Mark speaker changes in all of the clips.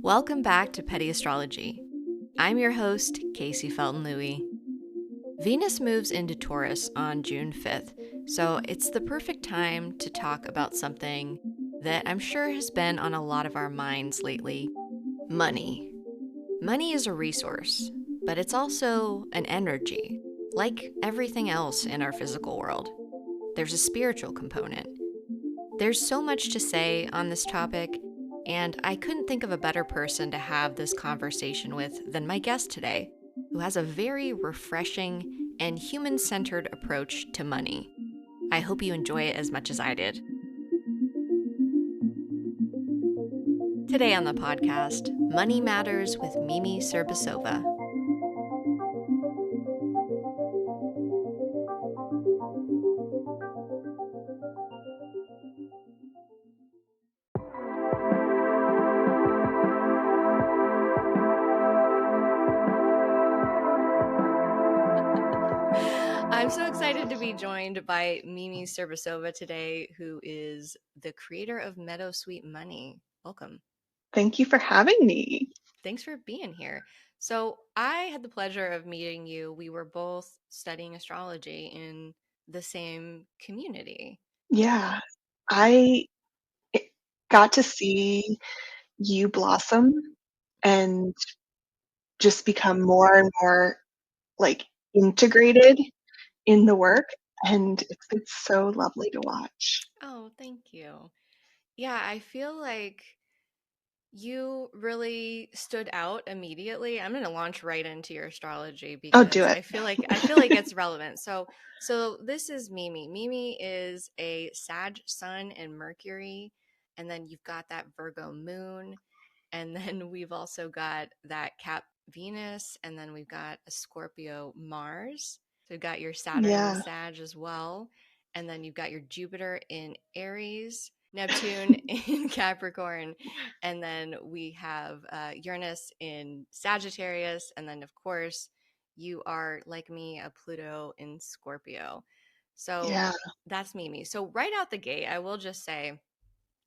Speaker 1: Welcome back to Petty Astrology. I'm your host, Casey Felton-Lui. Venus moves into Taurus on June 5th, so it's the perfect time to talk about something that I'm sure has been on a lot of our minds lately: money. Money is a resource, but it's also an energy, like everything else in our physical world. There's a spiritual component. There's so much to say on this topic, and I couldn't think of a better person to have this conversation with than my guest today, who has a very refreshing and human-centered approach to money. I hope you enjoy it as much as I did. Today on the podcast, Money Matters with Mimi Serbasova. I'm so excited to be joined by Mimi Serbasova today, who is the creator of Meadowsweet Money. Welcome.
Speaker 2: Thank you for having me.
Speaker 1: Thanks for being here. So I had the pleasure of meeting you. We were both studying astrology in the same community.
Speaker 2: Yeah, I got to see you blossom and just become more and more like integrated in the work. And it's so lovely to watch.
Speaker 1: Oh, thank you. Yeah, I feel like you really stood out immediately. I'm going to launch right into your astrology
Speaker 2: Oh, do
Speaker 1: because
Speaker 2: it.
Speaker 1: I feel like it's relevant. So this is Mimi. Mimi is a Sag Sun and Mercury, and then you've got that Virgo moon, and then we've also got that Cap Venus, and then we've got a Scorpio Mars. So you've got your Saturn in
Speaker 2: Yeah.
Speaker 1: Sag as well, and then you've got your Jupiter in Aries, Neptune in Capricorn, and then we have Uranus in Sagittarius, and then of course you are like me, a Pluto in Scorpio. So
Speaker 2: Yeah.
Speaker 1: that's Mimi. So right out the gate, I will just say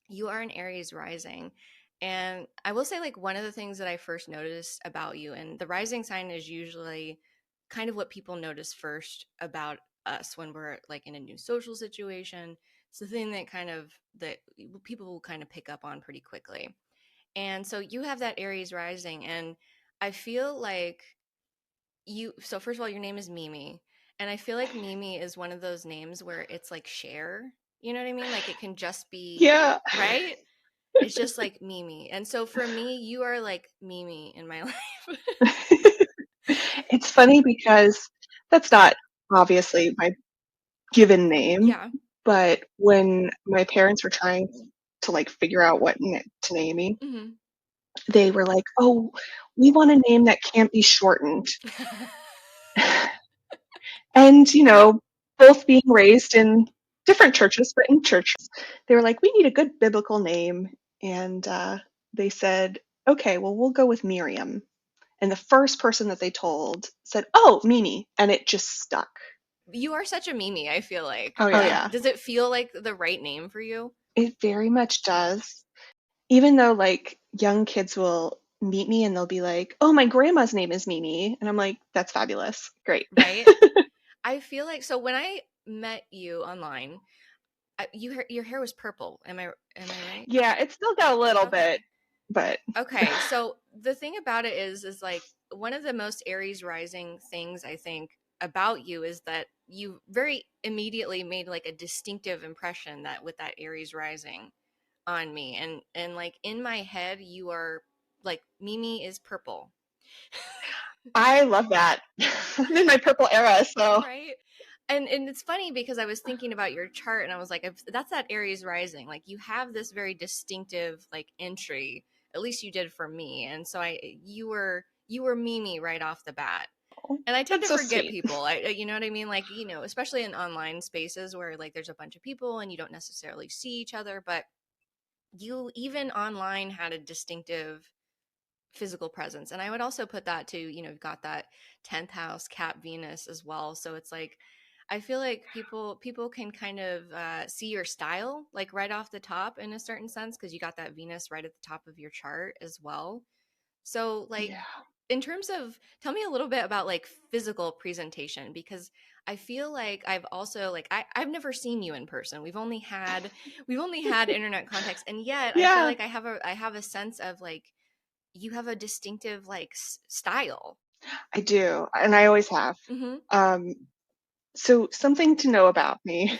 Speaker 1: you are an Aries rising. And I will say, like, one of the things that I first noticed about you, and the rising sign is usually kind of what people notice first about us when we're like in a new social situation. It's the thing that people will kind of pick up on pretty quickly. And so you have that Aries rising, and I feel like so first of all, your name is Mimi. And I feel like Mimi is one of those names where it's like Cher. You know what I mean? Like it can just be,
Speaker 2: Yeah.
Speaker 1: right? It's just like Mimi. And so for me, you are like Mimi in my life.
Speaker 2: It's funny because that's not obviously my given name,
Speaker 1: Yeah.
Speaker 2: but when my parents were trying to like figure out what to name me,
Speaker 1: Hmm.
Speaker 2: they were like, "Oh, we want a name that can't be shortened." And, both being raised in different churches, but in churches, they were like, "We need a good biblical name." And they said, "Okay, well, we'll go with Miriam." And the first person that they told said, "Oh, Mimi." And it just stuck.
Speaker 1: You are such a Mimi, I feel like.
Speaker 2: Oh, yeah.
Speaker 1: Does it feel like the right name for you?
Speaker 2: It very much does. Even though, like, young kids will meet me and they'll be like, "Oh, my grandma's name is Mimi." And I'm like, "That's fabulous. Great."
Speaker 1: Right? I feel like so when I met you online, your hair was purple. Am I right?
Speaker 2: Yeah, it's still got a little bit,
Speaker 1: Okay.
Speaker 2: but
Speaker 1: Okay, so the thing about it is like one of the most Aries rising things I think about you is that you very immediately made like a distinctive impression that with that Aries rising on me, and like in my head you are like Mimi is purple.
Speaker 2: I love that. I'm in my purple era, so
Speaker 1: Right? And it's funny because I was thinking about your chart and I was like, if that's that Aries rising. Like you have this very distinctive like entry. At least you did for me. And so you were Mimi right off the bat. And I tend
Speaker 2: that's
Speaker 1: to
Speaker 2: so
Speaker 1: forget
Speaker 2: sweet.
Speaker 1: people. You know what I mean? Like, especially in online spaces where like there's a bunch of people and you don't necessarily see each other, but you even online had a distinctive physical presence. And I would also put that to, you've got that 10th house Cap Venus as well. So it's like I feel like people can kind of see your style like right off the top in a certain sense because you got that Venus right at the top of your chart as well. So like
Speaker 2: Yeah.
Speaker 1: in terms of tell me a little bit about like physical presentation because I feel like I've also like I've never seen you in person. We've only had internet contacts and yet I feel
Speaker 2: Yeah,
Speaker 1: like I have a sense of like you have a distinctive like style.
Speaker 2: I do, and I always have.
Speaker 1: Mhm.
Speaker 2: Um, so something to know about me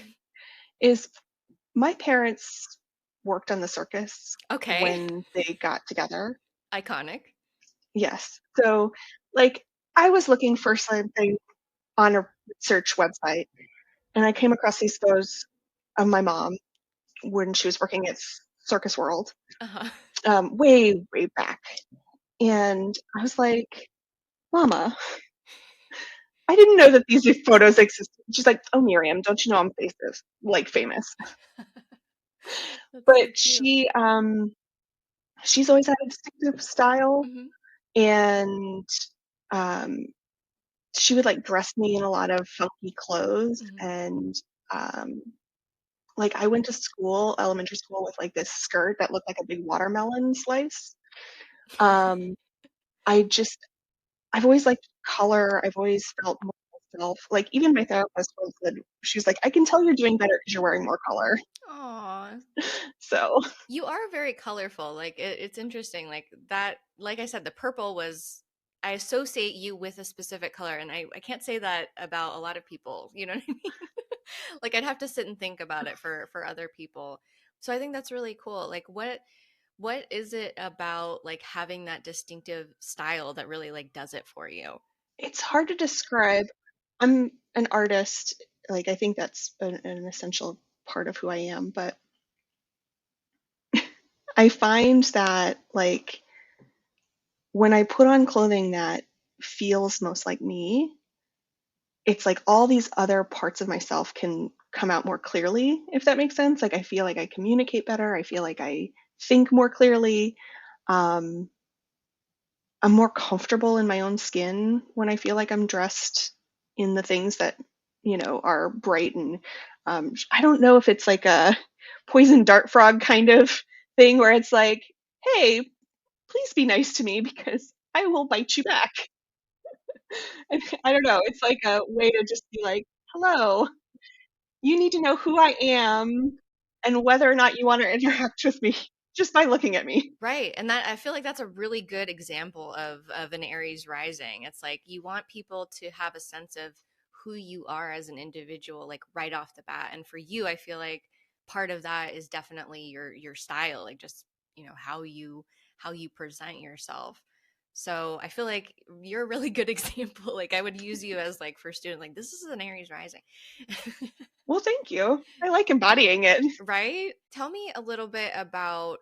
Speaker 2: is my parents worked on the circus
Speaker 1: Okay.
Speaker 2: when they got together.
Speaker 1: Iconic.
Speaker 2: Yes. So, like, I was looking for something on a research website, and I came across these photos of my mom when she was working at Circus World,
Speaker 1: Uh-huh.
Speaker 2: way, way back. And I was like, Mama, I didn't know that these photos existed. She's like, Oh, Miriam, don't you know I'm famous? Like famous.
Speaker 1: That's so
Speaker 2: But
Speaker 1: cute.
Speaker 2: she's always had a distinctive style,
Speaker 1: Mhm.
Speaker 2: and um, she would like dress me in a lot of funky clothes.
Speaker 1: Mhm.
Speaker 2: And um, like I went to school, elementary school, with like this skirt that looked like a big watermelon slice. Um, I just I've always liked color. I've always felt more myself. Like even my therapist once said, she was like, I can tell you're doing better because you're wearing more color.
Speaker 1: Aw.
Speaker 2: So
Speaker 1: You are very colorful. Like it's interesting. Like that, like I said, the purple was I associate you with a specific color. And I can't say that about a lot of people. You know what I mean? Like I'd have to sit and think about it for other people. So I think that's really cool. Like what is it about like having that distinctive style that really like does it for you?
Speaker 2: it's hard to describe. I'm an artist. Like I think that's an essential part of who I am. But I find that like when I put on clothing that feels most like me, it's like all these other parts of myself can come out more clearly, if that makes sense. Like I feel like I communicate better. I feel like I think more clearly. Um, I'm more comfortable in my own skin when I feel like I'm dressed in the things that, are bright. And I don't know if it's like a poison dart frog kind of thing where it's like, hey, please be nice to me because I will bite you back. I don't know. It's like a way to just be like, hello, you need to know who I am and whether or not you want to interact with me just by looking at me.
Speaker 1: Right. And that I feel like that's a really good example of an Aries rising. It's like you want people to have a sense of who you are as an individual like right off the bat. And for you, I feel like part of that is definitely your style, like just, how you present yourself. So I feel like you're a really good example. Like I would use you as like for student like this is an Aries rising.
Speaker 2: Well, thank you. I like embodying it.
Speaker 1: Right? Tell me a little bit about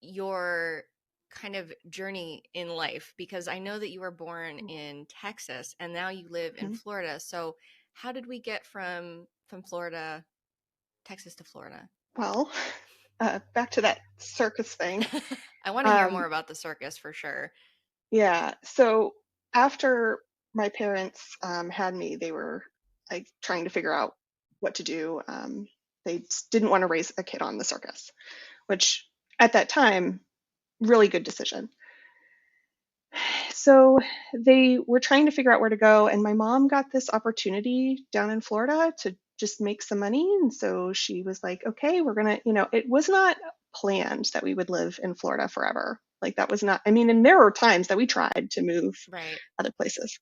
Speaker 1: your kind of journey in life because I know that you were born in Texas and now you live in
Speaker 2: Mhm.
Speaker 1: Florida. So how did we get from Florida, Texas to Florida?
Speaker 2: Well, back to that circus thing.
Speaker 1: I want to hear
Speaker 2: Um,
Speaker 1: more about the circus for sure.
Speaker 2: yeah. So after my parents had me, they were like trying to figure out what to do. They didn't want to raise a kid on the circus, which at that time, really good decision. So they were trying to figure out where to go, and my mom got this opportunity down in Florida to just make some money. And so she was like, okay, we're gonna, it was not planned that we would live in Florida forever. Like that was not, I mean, and there were times that we tried to move
Speaker 1: Right.
Speaker 2: other places,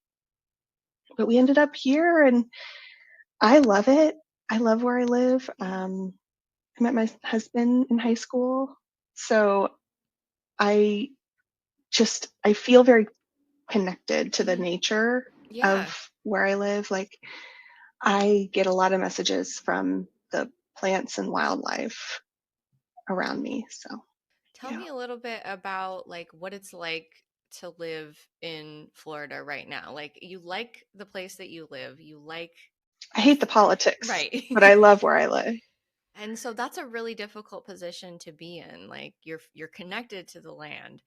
Speaker 2: but we ended up here, and I love it. I love where I live.
Speaker 1: Yeah.
Speaker 2: I met my husband in high school. So I I feel very connected to the
Speaker 1: Hmm.
Speaker 2: nature
Speaker 1: Yeah.
Speaker 2: of where I live. Like I get a lot of messages from the plants and wildlife around me. So
Speaker 1: Tell
Speaker 2: yeah,
Speaker 1: me a little bit about like what it's like to live in Florida right now. Like you like the place that you live. You like
Speaker 2: I
Speaker 1: the
Speaker 2: hate the politics,
Speaker 1: right.
Speaker 2: but I love where I live.
Speaker 1: And so that's a really difficult position to be in. Like you're connected to the land,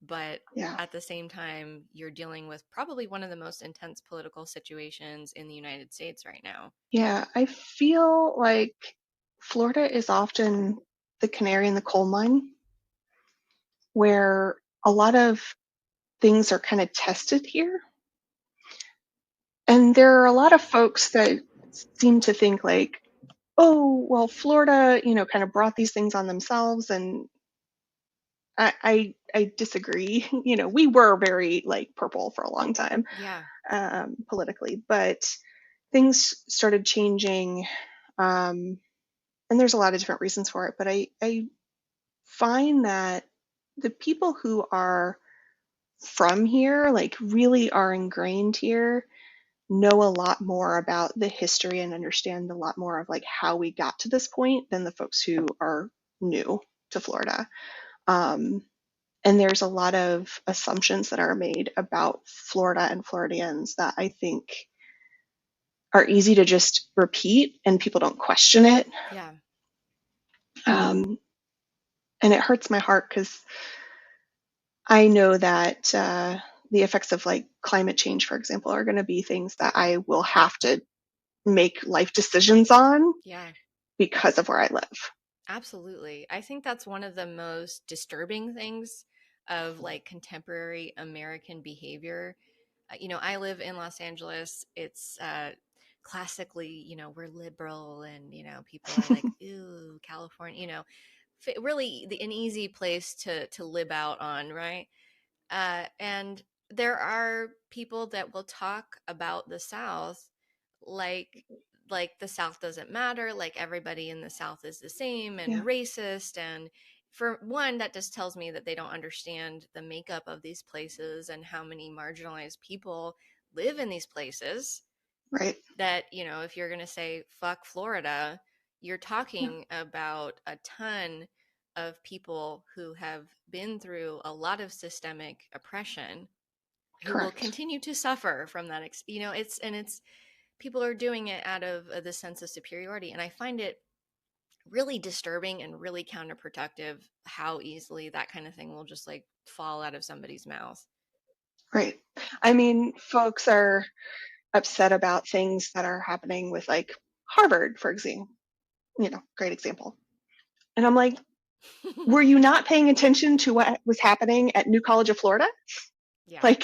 Speaker 1: but
Speaker 2: Yeah.
Speaker 1: at the same time, you're dealing with probably one of the most intense political situations in the United States right now.
Speaker 2: Yeah. I feel like Florida is often the canary in the coal mine where a lot of things are kind of tested here. And there are a lot of folks that seem to think like, oh, well, Florida, kind of brought these things on themselves. And I disagree. We were very like purple for a long time,
Speaker 1: Yeah,
Speaker 2: politically, but things started changing. And there's a lot of different reasons for it. But I find that the people who are from here, like really are ingrained here, know a lot more about the history and understand a lot more of like how we got to this point than the folks who are new to Florida. Um, and there's a lot of assumptions that are made about Florida and Floridians that I think are easy to just repeat and people don't question it.
Speaker 1: yeah.
Speaker 2: Um, and it hurts my heart because I know that the effects of like climate change, for example, are going to be things that I will have to make life decisions on
Speaker 1: Yeah,
Speaker 2: because of where I live.
Speaker 1: absolutely. I think that's one of the most disturbing things of like contemporary American behavior. I live in Los Angeles. It's classically, we're liberal and, people are like, ooh, California, really an easy place to live out on, right? And there are people that will talk about the South like the South doesn't matter, like everybody in the South is the same and
Speaker 2: Yeah,
Speaker 1: racist. And for one, that just tells me that they don't understand the makeup of these places and how many marginalized people live in these places.
Speaker 2: right.
Speaker 1: That, if you're going to say fuck Florida, you're
Speaker 2: Yeah,
Speaker 1: talking about a ton of people who have been through a lot of systemic oppression, who will
Speaker 2: correct.
Speaker 1: continue to suffer from that. It's people are doing it out of the sense of superiority. And I find it really disturbing and really counterproductive how easily that kind of thing will just like fall out of somebody's mouth.
Speaker 2: Right. I mean, folks are upset about things that are happening with like Harvard, for example, great example. And I'm like, were you not paying attention to what was happening at New College of Florida?
Speaker 1: Yeah,
Speaker 2: Like,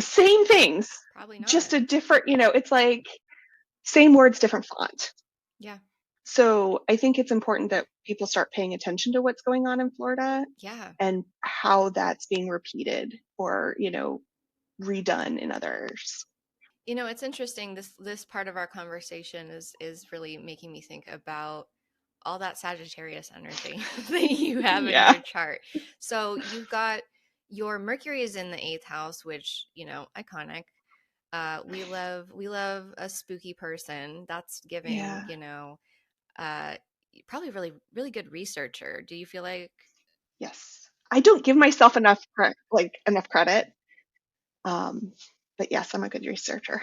Speaker 2: same things,
Speaker 1: probably not.
Speaker 2: just a different, it's like same words, different font.
Speaker 1: Yeah,
Speaker 2: So I think it's important that people start paying attention to what's going on in Florida
Speaker 1: yeah.
Speaker 2: and how that's being repeated or, redone in others.
Speaker 1: It's interesting. This part of our conversation is really making me think about all that Sagittarius energy that you have in
Speaker 2: Yeah.
Speaker 1: your chart. So you've got your Mercury is in the eighth house, which, iconic. We love a spooky person. That's giving,
Speaker 2: Yeah.
Speaker 1: uh probably really, really good researcher. Do you feel like
Speaker 2: Yes. I don't give myself enough credit. Um, but yes, I'm a good researcher.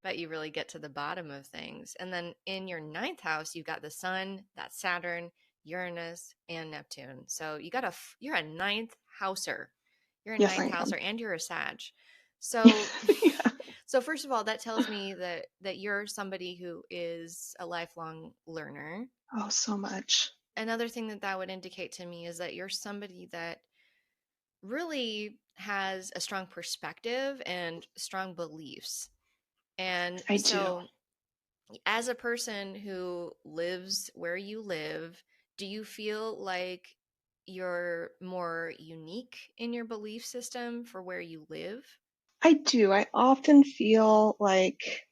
Speaker 1: bet you really get to the bottom of things? And then in your ninth house, you've got the sun, that Saturn, Uranus, and Neptune. So you're a ninth houser. You're a
Speaker 2: Yes,
Speaker 1: ninth
Speaker 2: I am.
Speaker 1: houser, and you're a Sag. So,
Speaker 2: Yeah.
Speaker 1: so first of all, that tells me that you're somebody who is a lifelong learner.
Speaker 2: Oh, so much.
Speaker 1: Another thing that would indicate to me is that you're somebody that really has a strong perspective and strong beliefs. And
Speaker 2: I do.
Speaker 1: so as a person who lives where you live, do you feel like you're more unique in your belief system for where you live?
Speaker 2: I do. I often feel like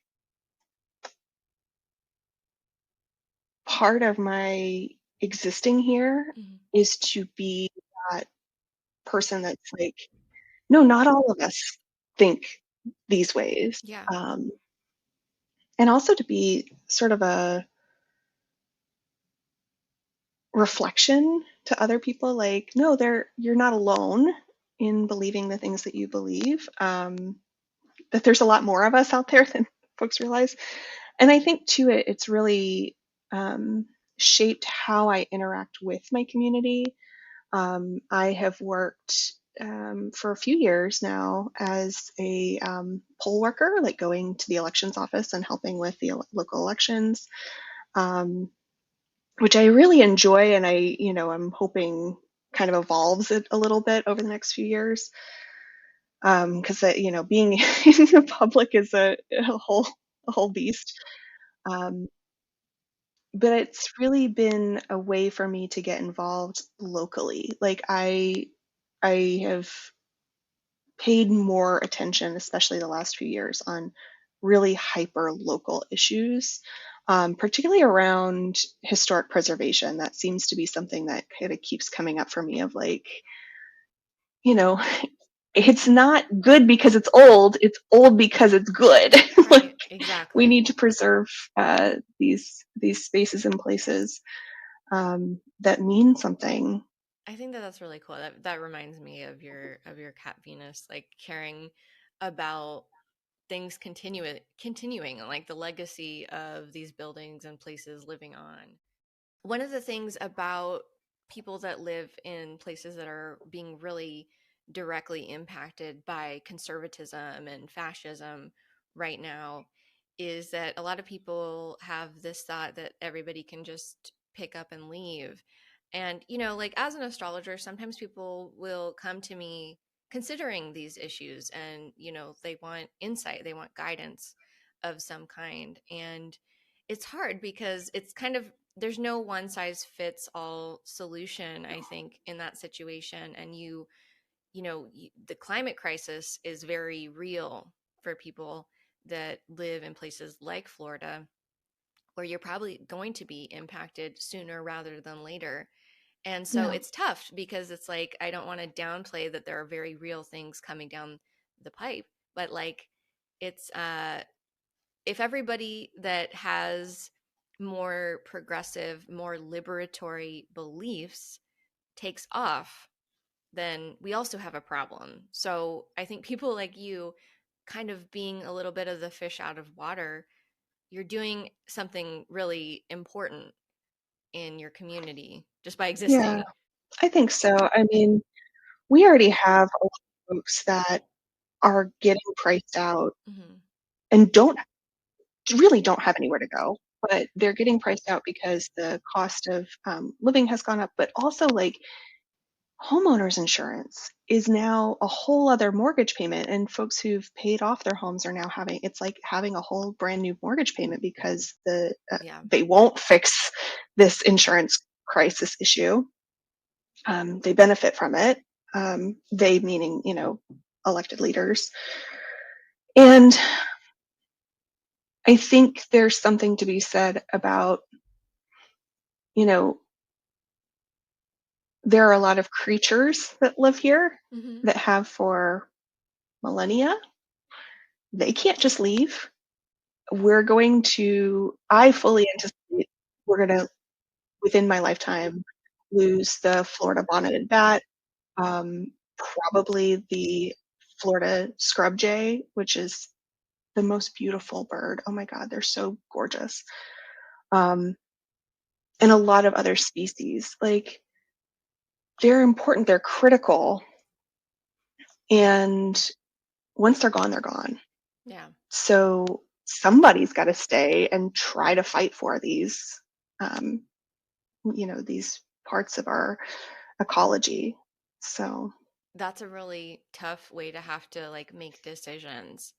Speaker 2: part of my existing here
Speaker 1: Mhm.
Speaker 2: is to be that person that's like, no, not all of us think these ways.
Speaker 1: Yeah.
Speaker 2: Um, and also to be sort of a reflection to other people like, no, you're not alone in believing the things that you believe. That there's a lot more of us out there than folks realize. And I think too, it's really shaped how I interact with my community. I have worked for a few years now as a poll worker, like going to the elections office and helping with the local elections, um, which I really enjoy, and I'm hoping kind of evolves it a little bit over the next few years. Because being in the public is a whole beast. Um, but it's really been a way for me to get involved locally. Like I have paid more attention, especially the last few years, on really hyper local issues, particularly around historic preservation. That seems to be something that kind of keeps coming up for me of like, you know, it's not good because it's old because it's good. Like
Speaker 1: Right,
Speaker 2: we
Speaker 1: exactly.
Speaker 2: need to preserve these spaces and places that mean something.
Speaker 1: I think that that's really cool. That reminds me of your cat Venus, like caring about things continuing, like the legacy of these buildings and places living on. One of the things about people that live in places that are being really directly impacted by conservatism and fascism right now is that a lot of people have this thought that everybody can just pick up and leave. And, like as an astrologer, sometimes people will come to me considering these issues and, they want insight, they want guidance of some kind. And it's hard because it's kind of there's no one size fits all solution, I think, in that situation. And the climate crisis is very real for people that live in places like Florida, where you're probably going to be impacted sooner rather than later. And so
Speaker 2: Yeah.
Speaker 1: it's tough because it's like I don't want to downplay that there are very real things coming down the pipe, but like it's if everybody that has more progressive, more liberatory beliefs takes off, then we also have a problem. So I think people like you, kind of being a little bit of the fish out of water, you're doing something really important in your community just by
Speaker 2: Yeah,
Speaker 1: existing.
Speaker 2: I think so. I mean, we already have a lot of folks that are getting priced out
Speaker 1: Hmm.
Speaker 2: and don't have anywhere to go, but they're getting priced out because the cost of living has gone up, but also like homeowners insurance is now a whole other mortgage payment, and folks who've paid off their homes are now it's like having a whole brand new mortgage payment because
Speaker 1: Yeah,
Speaker 2: they won't fix this insurance crisis issue. They benefit from it. They meaning elected leaders. And I think there's something to be said about, you know, there are a lot of creatures that live here
Speaker 1: hmm,
Speaker 2: that have for millennia. They can't just leave. I fully anticipate we're going to, within my lifetime, lose the Florida bonneted bat, um, probably the Florida scrub jay, which is the most beautiful bird. Oh my God, they're so gorgeous. Um, and a lot of other species. Like they're important, they're critical, and once they're gone, they're gone.
Speaker 1: yeah.
Speaker 2: So somebody's got to stay and try to fight for um, these parts of our ecology. So
Speaker 1: That's a really tough way to have to like make decisions.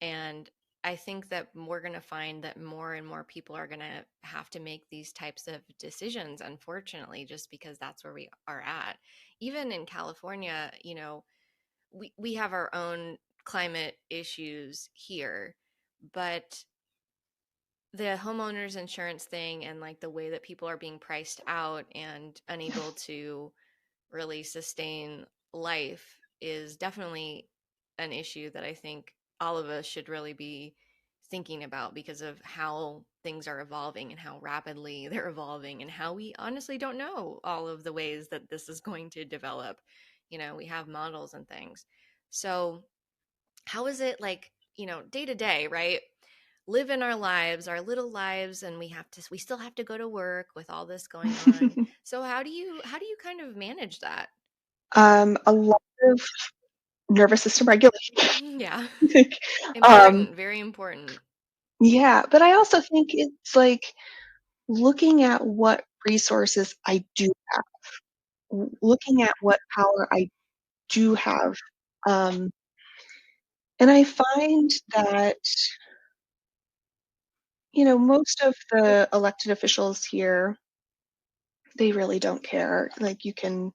Speaker 1: And I think that we're going to find that more and more people are going to have to make these types of decisions, unfortunately, just because that's where we are at. Even in California, we have our own climate issues here, but the homeowners insurance thing and like the way that people are being priced out and unable to really sustain life is definitely an issue that I think all of us should really be thinking about because of how things are evolving and how rapidly they're evolving and how we honestly don't know all of the ways that this is going to develop. We have models and things. So, how is it like, day to day, right? Live in our lives, our little lives, and we still have to go to work with all this going on. So how do you kind of manage that?
Speaker 2: A lot of nervous system regulation.
Speaker 1: Yeah.
Speaker 2: Like, um,
Speaker 1: Important, very important.
Speaker 2: yeah, but I also think it's, like, looking at what resources I do have, looking at what power I do have, um, and I find that, most of the elected officials here, they really don't care. Like, you can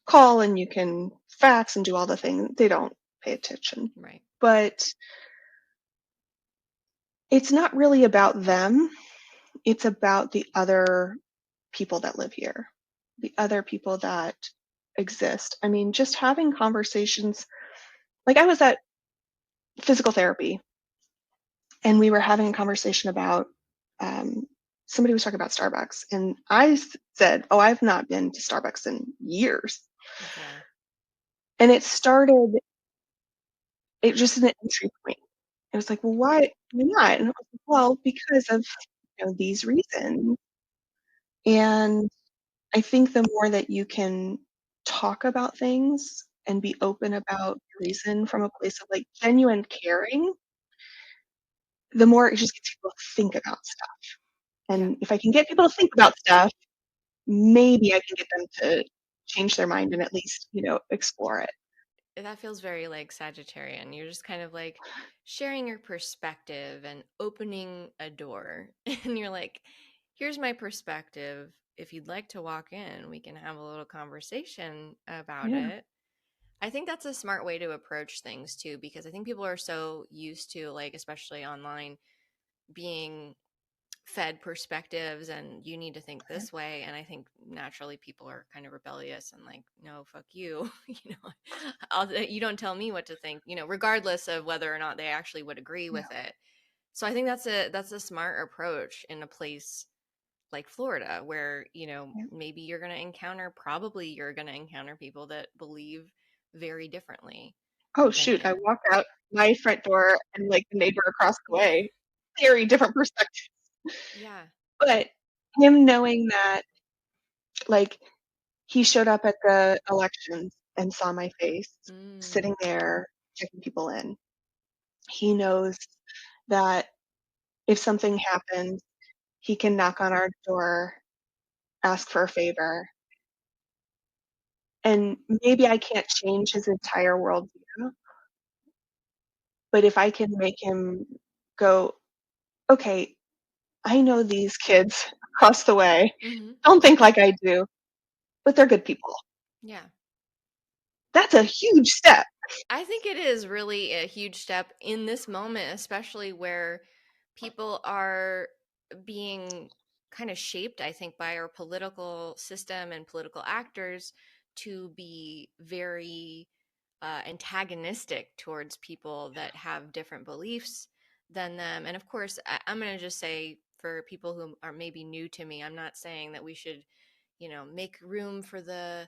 Speaker 2: call and you can fax and do all the things. They don't pay attention.
Speaker 1: Right.
Speaker 2: But it's not really about them. It's about the other people that live here, the other people that exist. I mean, just having conversations. Like, I was at physical therapy and we were having a conversation about um, somebody was talking about Starbucks. And said, "Oh, I've not been to Starbucks in years."
Speaker 1: Yeah.
Speaker 2: And it just an entry point. It was like, "Well, why not?" And I was like, "Well, because of, these reasons." And I think the more that you can talk about things and be open about reason from a place of, like, genuine caring, the more it just gets people to think about stuff.
Speaker 1: Yeah.
Speaker 2: And if I can get people to think about stuff, maybe I can get them to change their mind and at least, explore it.
Speaker 1: That feels very like Sagittarian. You're just kind of like sharing your perspective and opening a door. And you're like, here's my perspective. If you'd like to walk in, we can have a little conversation about
Speaker 2: Yeah,
Speaker 1: it. I think that's a smart way to approach things too, because I think people are so used to, like, especially online, being fed perspectives and you need to think
Speaker 2: right.
Speaker 1: this way. And I think naturally people are kind of rebellious and like, no, fuck you. You don't tell me what to think, regardless of whether or not they actually would agree
Speaker 2: Yeah,
Speaker 1: with it. So I think that's a smart approach in a place like Florida where,
Speaker 2: yeah.
Speaker 1: maybe probably you're going to encounter people that believe very differently
Speaker 2: Oh,
Speaker 1: than
Speaker 2: shoot, I
Speaker 1: you.
Speaker 2: walk out my front door and, like, the neighbor across the way, very different perspective.
Speaker 1: Yeah.
Speaker 2: But him knowing that, like, he showed up at the elections and saw my face
Speaker 1: Mm,
Speaker 2: sitting there checking people in. He knows that if something happens, he can knock on our door, ask for a favor, and maybe I can't change his entire worldview, but if I can make him go, "Okay, I know these kids across the way
Speaker 1: hmm.
Speaker 2: don't think like I do, but they're good people."
Speaker 1: Yeah.
Speaker 2: That's a huge step.
Speaker 1: I think it is really a huge step in this moment, especially where people are being kind of shaped, I think, by our political system and political actors to be very antagonistic towards people that have different beliefs than them. And of course, I'm going to just say for people who are maybe new to me, I'm not saying that we should, make room for the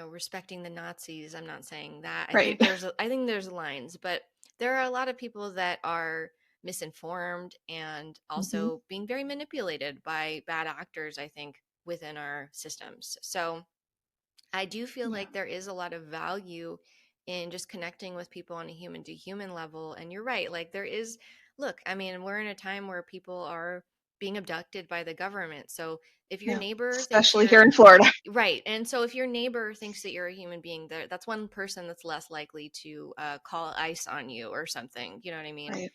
Speaker 1: respecting the Nazis. I'm not saying that. I
Speaker 2: Right.
Speaker 1: think there's lines, but there are a lot of people that are misinformed and
Speaker 2: Mhm.
Speaker 1: also being very manipulated by bad actors, I think, within our systems. So I do feel
Speaker 2: Yeah.
Speaker 1: like there is a lot of value in just connecting with people on a human to human level. And you're right. Like look, I mean, we're in a time where people are being abducted by the government. So if your
Speaker 2: Yeah.
Speaker 1: neighbor thinks
Speaker 2: Especially
Speaker 1: you're
Speaker 2: here in Florida.
Speaker 1: right. And so if your neighbor thinks that you're a human being, that's one person that's less likely to call ICE on you or something. You know what I mean?
Speaker 2: Right.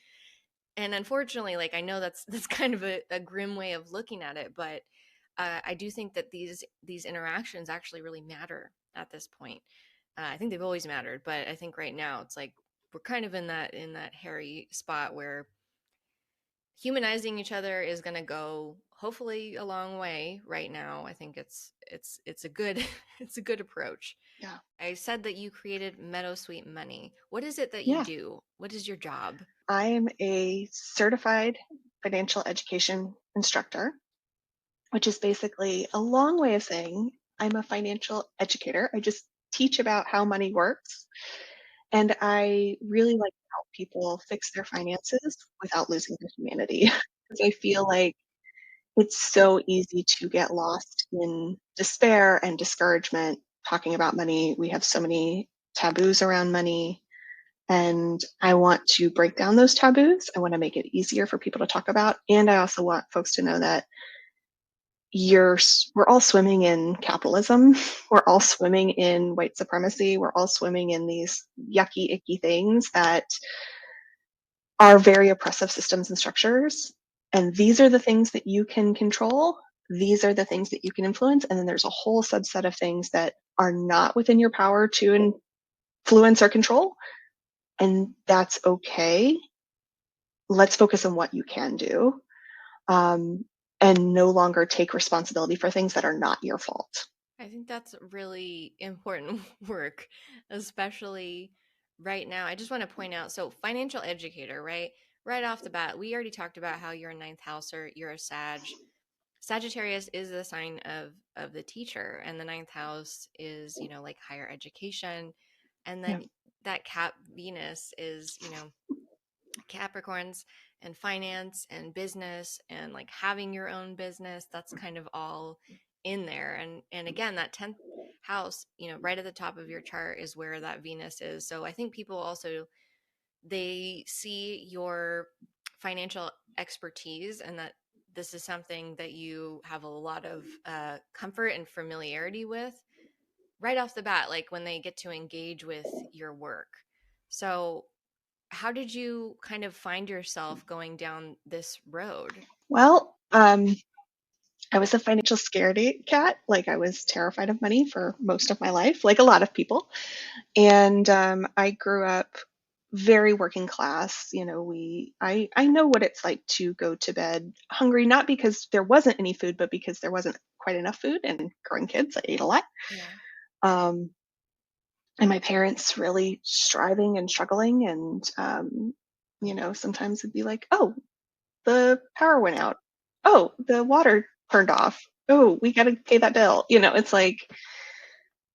Speaker 1: And unfortunately, like I know that's kind of a grim way of looking at it, but I do think that these interactions actually really matter at this point. I think they've always mattered, but I think right now it's like we're kind of in that hairy spot where humanizing each other is going to go hopefully a long way. Right now I think it's a good it's a good approach.
Speaker 2: Yeah.
Speaker 1: I said that you created Meadow Sweet Money. What is it that you
Speaker 2: Yeah.
Speaker 1: do? What is your job?
Speaker 2: I am a certified financial education instructor, which is basically a long way of saying I'm a financial educator. I just teach about how money works, and I really like to help people fix their finances without losing their humanity. Because I feel like it's so easy to get lost in despair and discouragement. talking about money. We have so many taboos around money. And I want to break down those taboos. I want to make it easier for people to talk about. And I also want folks to know that we're all swimming in capitalism. We're all swimming in white supremacy. We're all swimming in these yucky, icky things that are very oppressive systems and structures. And these are the things that you can control. These are the things that you can influence. And then there's a whole subset of things that are not within your power to influence or control. And that's okay. Let's focus on what you can do, um, and no longer take responsibility for things that are not your fault.
Speaker 1: I think that's really important work, especially right now. I just want to point out, so financial educator, right? Right off the bat, we already talked about how you're a ninth houser, you're a Sag. Sagittarius is the sign of the teacher, and the ninth house is, like higher education. And
Speaker 2: Yeah.
Speaker 1: then that Cap Venus is, Capricorns and finance and business and like having your own business. That's kind of all in there. And again, that 10th house, right at the top of your chart is where that Venus is. So I think people also, they see your financial expertise and that this is something that you have a lot of comfort and familiarity with right off the bat, like when they get to engage with your work. So how did you kind of find yourself going down this road?
Speaker 2: Well, I was a financial scaredy cat. Like I was terrified of money for most of my life, like a lot of people. And I grew up very working class. I know what it's like to go to bed hungry, not because there wasn't any food, but because there wasn't quite enough food. And growing kids, I ate a lot.
Speaker 1: Yeah.
Speaker 2: Um, and my parents really striving and struggling. And sometimes it'd be like, oh, the power went out. Oh, the water turned off. Oh, we got to pay that bill. It's like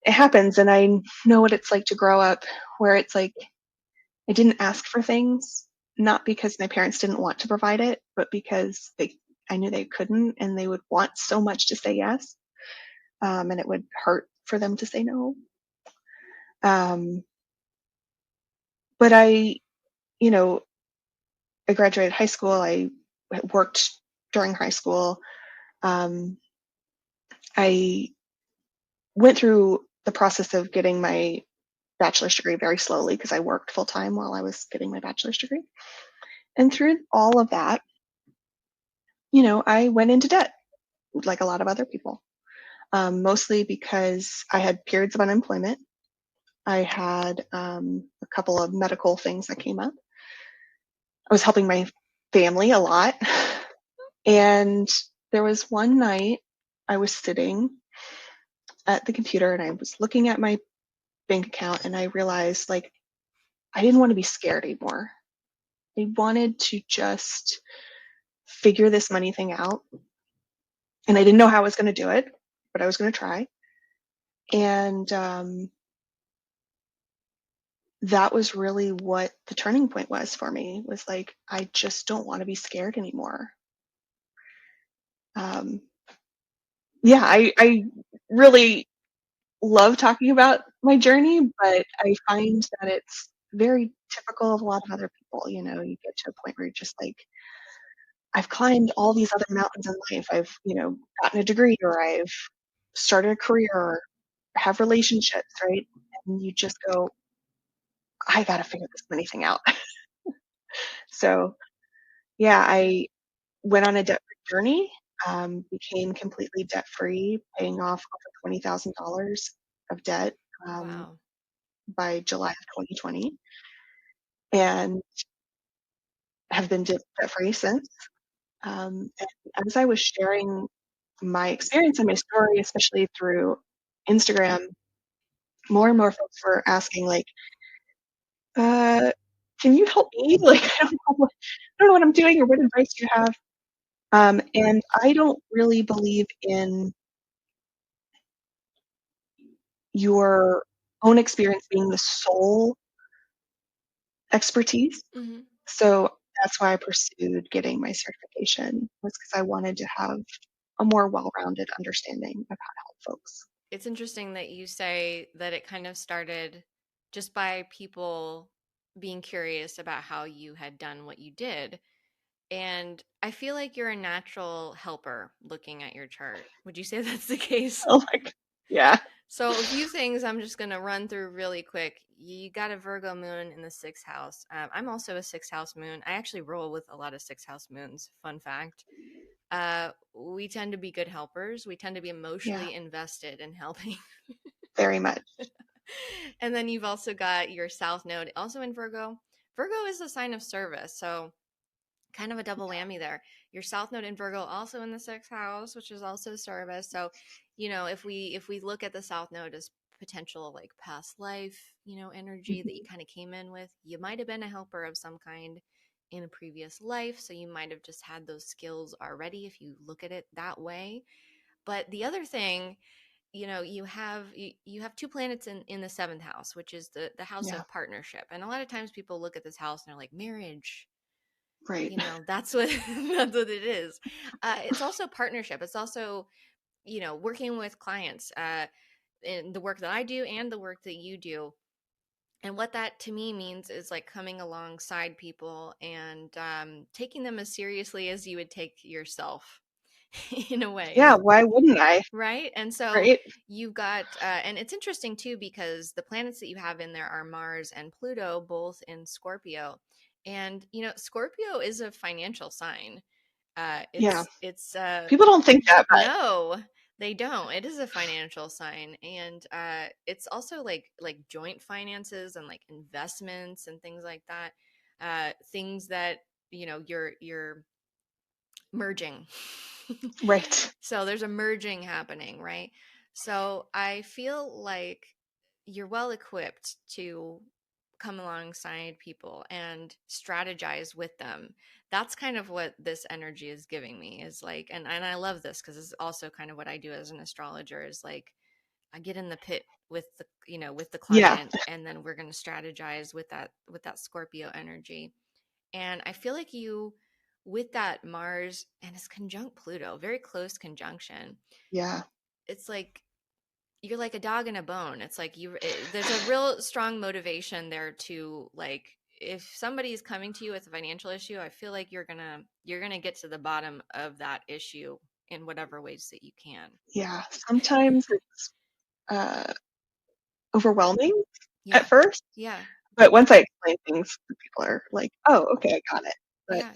Speaker 2: it happens. And I know what it's like to grow up where it's like I didn't ask for things, not because my parents didn't want to provide it, but because I knew they couldn't and they would want so much to say yes. And it would hurt for them to say no. Um, but you know, I graduated high school. I worked during high school. Um, I went through the process of getting my bachelor's degree very slowly because I worked full time while I was getting my bachelor's degree. And through all of that, I went into debt like a lot of other people, mostly because I had periods of unemployment. I had a couple of medical things that came up. I was helping my family a lot. And there was one night I was sitting at the computer and I was looking at my bank account and I realized like I didn't want to be scared anymore. I wanted to just figure this money thing out. And I didn't know how I was going to do it, but I was going to try. And that was really what the turning point was for me, was like, I just don't want to be scared anymore. Um, yeah, I really love talking about my journey, but I find that it's very typical of a lot of other people. You get to a point where you're just like, I've climbed all these other mountains in life. I've, gotten a degree or I've started a career or have relationships, right? And you just go, I got to figure this money thing out. So, yeah, I went on a debt-free journey, became completely debt-free, paying off over $20,000 of debt, um,
Speaker 1: Wow.
Speaker 2: by July of 2020, and have been debt-free since. And as I was sharing my experience and my story, especially through Instagram, more and more folks were asking, like, "Uh, can you help me? Like, I don't know what I'm doing or what advice you have." And I don't really believe in your own experience being the sole expertise.
Speaker 1: Hmm.
Speaker 2: So that's why I pursued getting my certification, was because I wanted to have a more well-rounded understanding of how to help folks.
Speaker 1: It's interesting that you say that it kind of started just by people being curious about how you had done what you did. And I feel like you're a natural helper looking at your chart. Would you say that's the case?
Speaker 2: Oh my god. Yeah.
Speaker 1: So, a few things I'm just going to run through really quick. You got a Virgo moon in the sixth house. I'm also a sixth house moon. I actually roll with a lot of sixth house moons. Fun fact. We tend to be good helpers. We tend to be
Speaker 2: Yeah.
Speaker 1: emotionally invested in helping.
Speaker 2: Very much.
Speaker 1: And then you've also got your south node also in Virgo. Virgo is a sign of service. So, kind of a double whammy there. Your south node in Virgo also in the sixth house, which is also service. So, if we look at the south node as potential like past life, energy that you
Speaker 2: Mhm.
Speaker 1: kind of came in with, you might have been a helper of some kind in a previous life. So you might have just had those skills already if you look at it that way. But the other thing, you have two planets in the seventh house, which is the house
Speaker 2: Yeah.
Speaker 1: of partnership. And a lot of times people look at this house and they're like, marriage,
Speaker 2: Right.
Speaker 1: that's what that's what it is. It's also partnership. It's also working with clients, in the work that I do and the work that you do. And what that to me means is like coming alongside people and taking them as seriously as you would take yourself in a way.
Speaker 2: Yeah, why wouldn't I?
Speaker 1: Right. And so
Speaker 2: Right?
Speaker 1: you've got, and it's interesting too, because the planets that you have in there are Mars and Pluto, both in Scorpio. And, Scorpio is a financial sign.
Speaker 2: Yeah.
Speaker 1: It's
Speaker 2: People don't think that, but
Speaker 1: no, they don't. It is a financial sign. And it's also like joint finances and like investments and things like that. Things that, you're merging.
Speaker 2: right.
Speaker 1: So there's a merging happening, right? So I feel like you're well equipped to come alongside people and strategize with them. That's kind of what this energy is giving me, is like, and I love this because it's also kind of what I do as an astrologer, is like I get in the pit with the
Speaker 2: Yeah.
Speaker 1: client, and then we're going to strategize with that Scorpio energy. And I feel like you, with that Mars and it's conjunct Pluto, very close conjunction,
Speaker 2: Yeah.
Speaker 1: it's like you're like a dog in a bone. It's like there's a real strong motivation there to, like, if somebody is coming to you with a financial issue, I feel like you're gonna get to the bottom of that issue in whatever ways that you can.
Speaker 2: Yeah. Sometimes it's uh overwhelming at
Speaker 1: Yeah.
Speaker 2: first,
Speaker 1: Yeah.
Speaker 2: but once I explain things, people are like, "Oh, okay, I got it." But
Speaker 1: Yeah.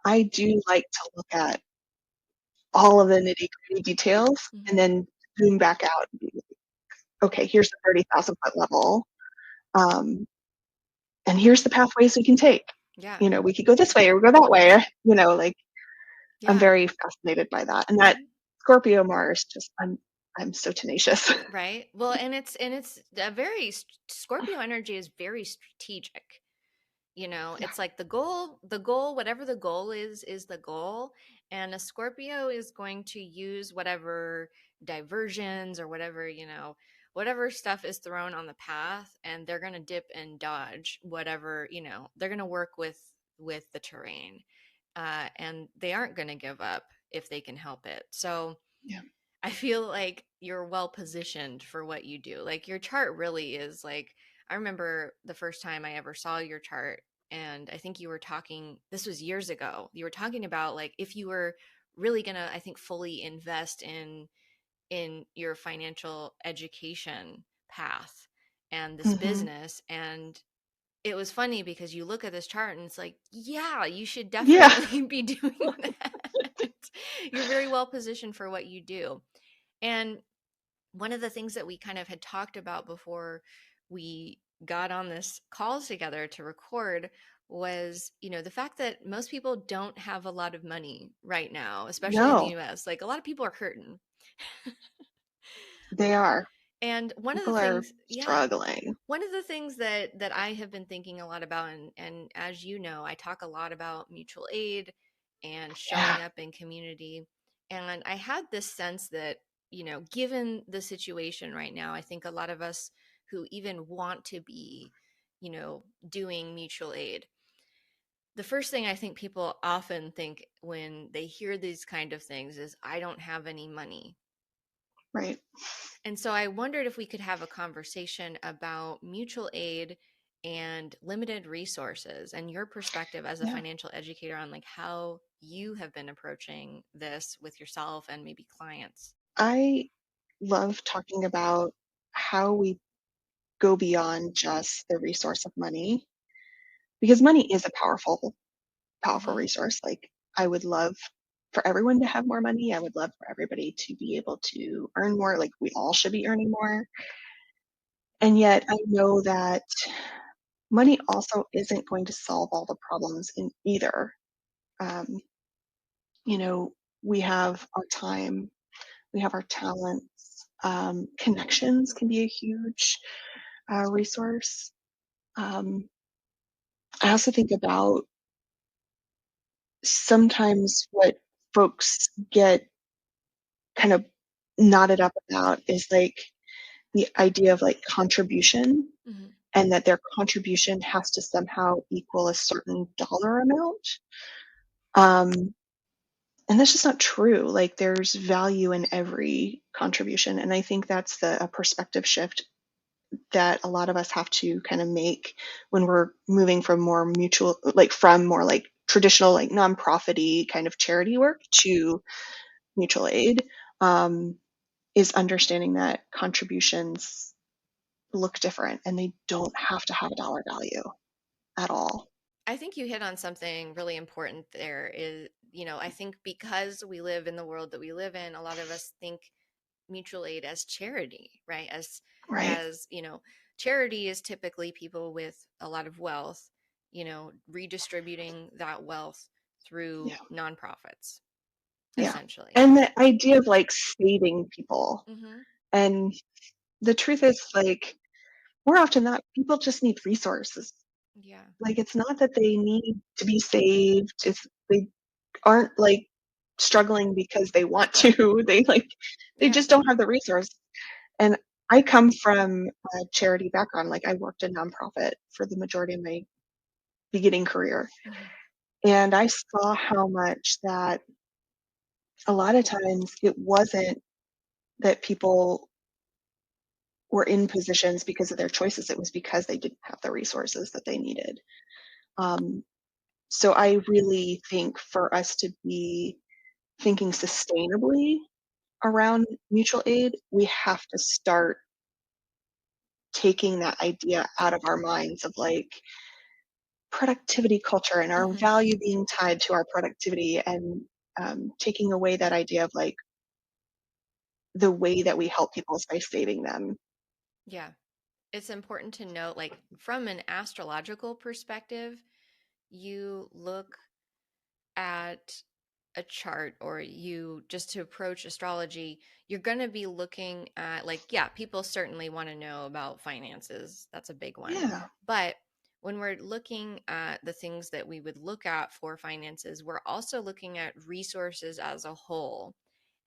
Speaker 2: I do like to look at all of the nitty-gritty details and
Speaker 1: Hmm.
Speaker 2: then zoom back out and be like, "Okay, here's the 30,000-foot level, um, and here's the pathways we can take.
Speaker 1: Yeah.
Speaker 2: We could go this way or we go that way." Like, I'm
Speaker 1: Yeah.
Speaker 2: very fascinated by that, and that
Speaker 1: Right.
Speaker 2: Scorpio Mars, just I'm so tenacious.
Speaker 1: Right. Well, and it's a very Scorpio energy is very strategic.
Speaker 2: Yeah,
Speaker 1: It's like the goal, whatever the goal is the goal. And a Scorpio is going to use whatever diversions or whatever stuff is thrown on the path, and they're going to dip and dodge whatever, they're going to work with the terrain. And they aren't going to give up if they can help it. So
Speaker 2: yeah,
Speaker 1: I feel like you're well positioned for what you do. Like your chart really is like, I remember the first time I ever saw your chart, and I think you were talking, this was years ago. You were talking about like if you were really going to, I think, fully invest in your financial education path and this
Speaker 2: mhm.
Speaker 1: business. And it was funny because you look at this chart and it's like, yeah, you should
Speaker 2: Yeah,
Speaker 1: definitely be doing that. You're very well positioned for what you do. And one of the things that we kind of had talked about before we got on this call together to record was, the fact that most people don't have a lot of money right now, especially in the
Speaker 2: no,
Speaker 1: US. Like a lot of people are hurting.
Speaker 2: they are.
Speaker 1: And one of the
Speaker 2: People are
Speaker 1: things, yeah,
Speaker 2: struggling.
Speaker 1: one of the things that I have been thinking a lot about, and as you know, I talk a lot about mutual aid and
Speaker 2: Yeah,
Speaker 1: showing up in community. And I had this sense that, given the situation right now, I think a lot of us who even want to be, doing mutual aid, the first thing I think people often think when they hear these kind of things is, I don't have any money.
Speaker 2: right.
Speaker 1: And so I wondered if we could have a conversation about mutual aid and limited resources and your perspective as a
Speaker 2: Yeah.
Speaker 1: financial educator on like how you have been approaching this with yourself and maybe clients.
Speaker 2: I love talking about how we go beyond just the resource of money because money is a powerful
Speaker 1: Hmm.
Speaker 2: resource. Like, I would love for everyone to have more money. I would love for everybody to be able to earn more. Like, we all should be earning more. And yet, I know that money also isn't going to solve all the problems in either. Um, you know, we have our time, we have our talents. Connections can be a huge resource. Um, I also think about sometimes what folks get kind of knotted up about is like the idea of like contribution
Speaker 1: Hmm.
Speaker 2: and that their contribution has to somehow equal a certain dollar amount. Um, and that's just not true. Like, there's value in every contribution. And I think that's a perspective shift that a lot of us have to kind of make when we're moving from more like traditional, like nonprofity kind of charity work to mutual aid. Um, is understanding that contributions look different and they don't have to have a dollar value at all.
Speaker 1: I think you hit on something really important there is, I think because we live in the world that we live in, a lot of us think mutual aid as charity, right?
Speaker 2: Right.
Speaker 1: As charity is typically people with a lot of wealth, redistributing that wealth through
Speaker 2: Yeah.
Speaker 1: nonprofits,
Speaker 2: Yeah.
Speaker 1: essentially.
Speaker 2: And the idea of like saving people.
Speaker 1: Hmm.
Speaker 2: And the truth is, like, more often than not, people just need resources.
Speaker 1: Yeah.
Speaker 2: Like, it's not that they need to be saved. It's they aren't like struggling because they want to. They
Speaker 1: Yeah.
Speaker 2: just don't have the resource. And I come from a charity background. Like, I worked in nonprofit for the majority of my beginning career.
Speaker 1: Hmm.
Speaker 2: And I saw how much that a lot of times it wasn't that people were in positions because of their choices. It was because they didn't have the resources that they needed. Um, so I really think for us to be thinking sustainably around mutual aid, we have to start taking that idea out of our minds of like productivity culture and our
Speaker 1: Hmm.
Speaker 2: value being tied to our productivity and taking away that idea of like the way that we help people is by saving them.
Speaker 1: Yeah. It's important to note, like, from an astrological perspective, you look at a chart or you just to approach astrology, you're going to be looking at, like, yeah, people certainly want to know about finances. That's a big one.
Speaker 2: Yeah.
Speaker 1: But when we're looking at the things that we would look at for finances, we're also looking at resources as a whole.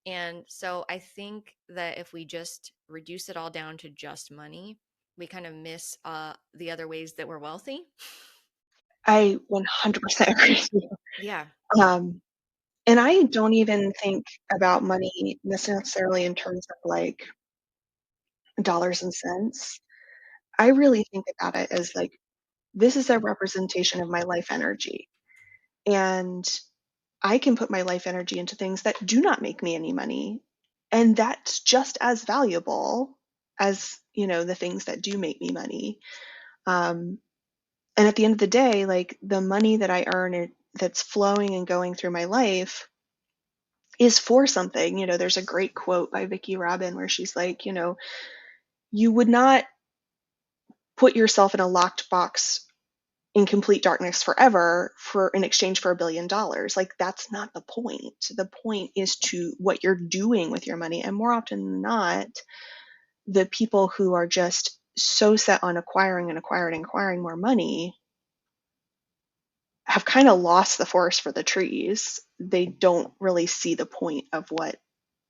Speaker 1: And so I think that if we just reduce it all down to just money, we kind of miss the other ways that we're wealthy.
Speaker 2: I 100% agree with you.
Speaker 1: Yeah.
Speaker 2: Um, and I don't even think about money necessarily in terms of like dollars and cents. I really think about it as like, this is a representation of my life energy. And I can put my life energy into things that do not make me any money. And that's just as valuable as, the things that do make me money. Um, and at the end of the day, like, the money that I earn that's flowing and going through my life is for something. There's a great quote by Vicki Robin where she's like, you would not put yourself in a locked box in complete darkness forever for in exchange for $1 billion. Like, that's not the point. The point is to what you're doing with your money. And more often than not, the people who are just so set on acquiring and acquiring and acquiring more money have kind of lost the forest for the trees. They don't really see the point of what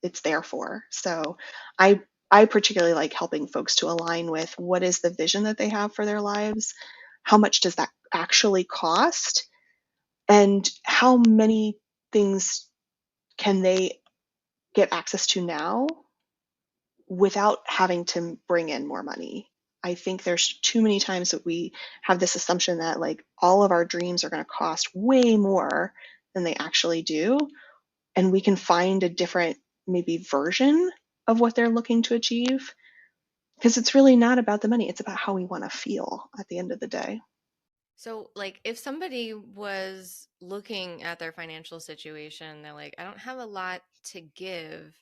Speaker 2: it's there for. So I I particularly like helping folks to align with what is the vision that they have for their lives, how much does that actually cost, and how many things can they get access to now without having to bring in more money. I think there's too many times that we have this assumption that like all of our dreams are going to cost way more than they actually do. And we can find a different, maybe, version of what they're looking to achieve because it's really not about the money. It's about how we want to feel at the end of the day.
Speaker 1: So, like, if somebody was looking at their financial situation, they're like, I don't have a lot to give.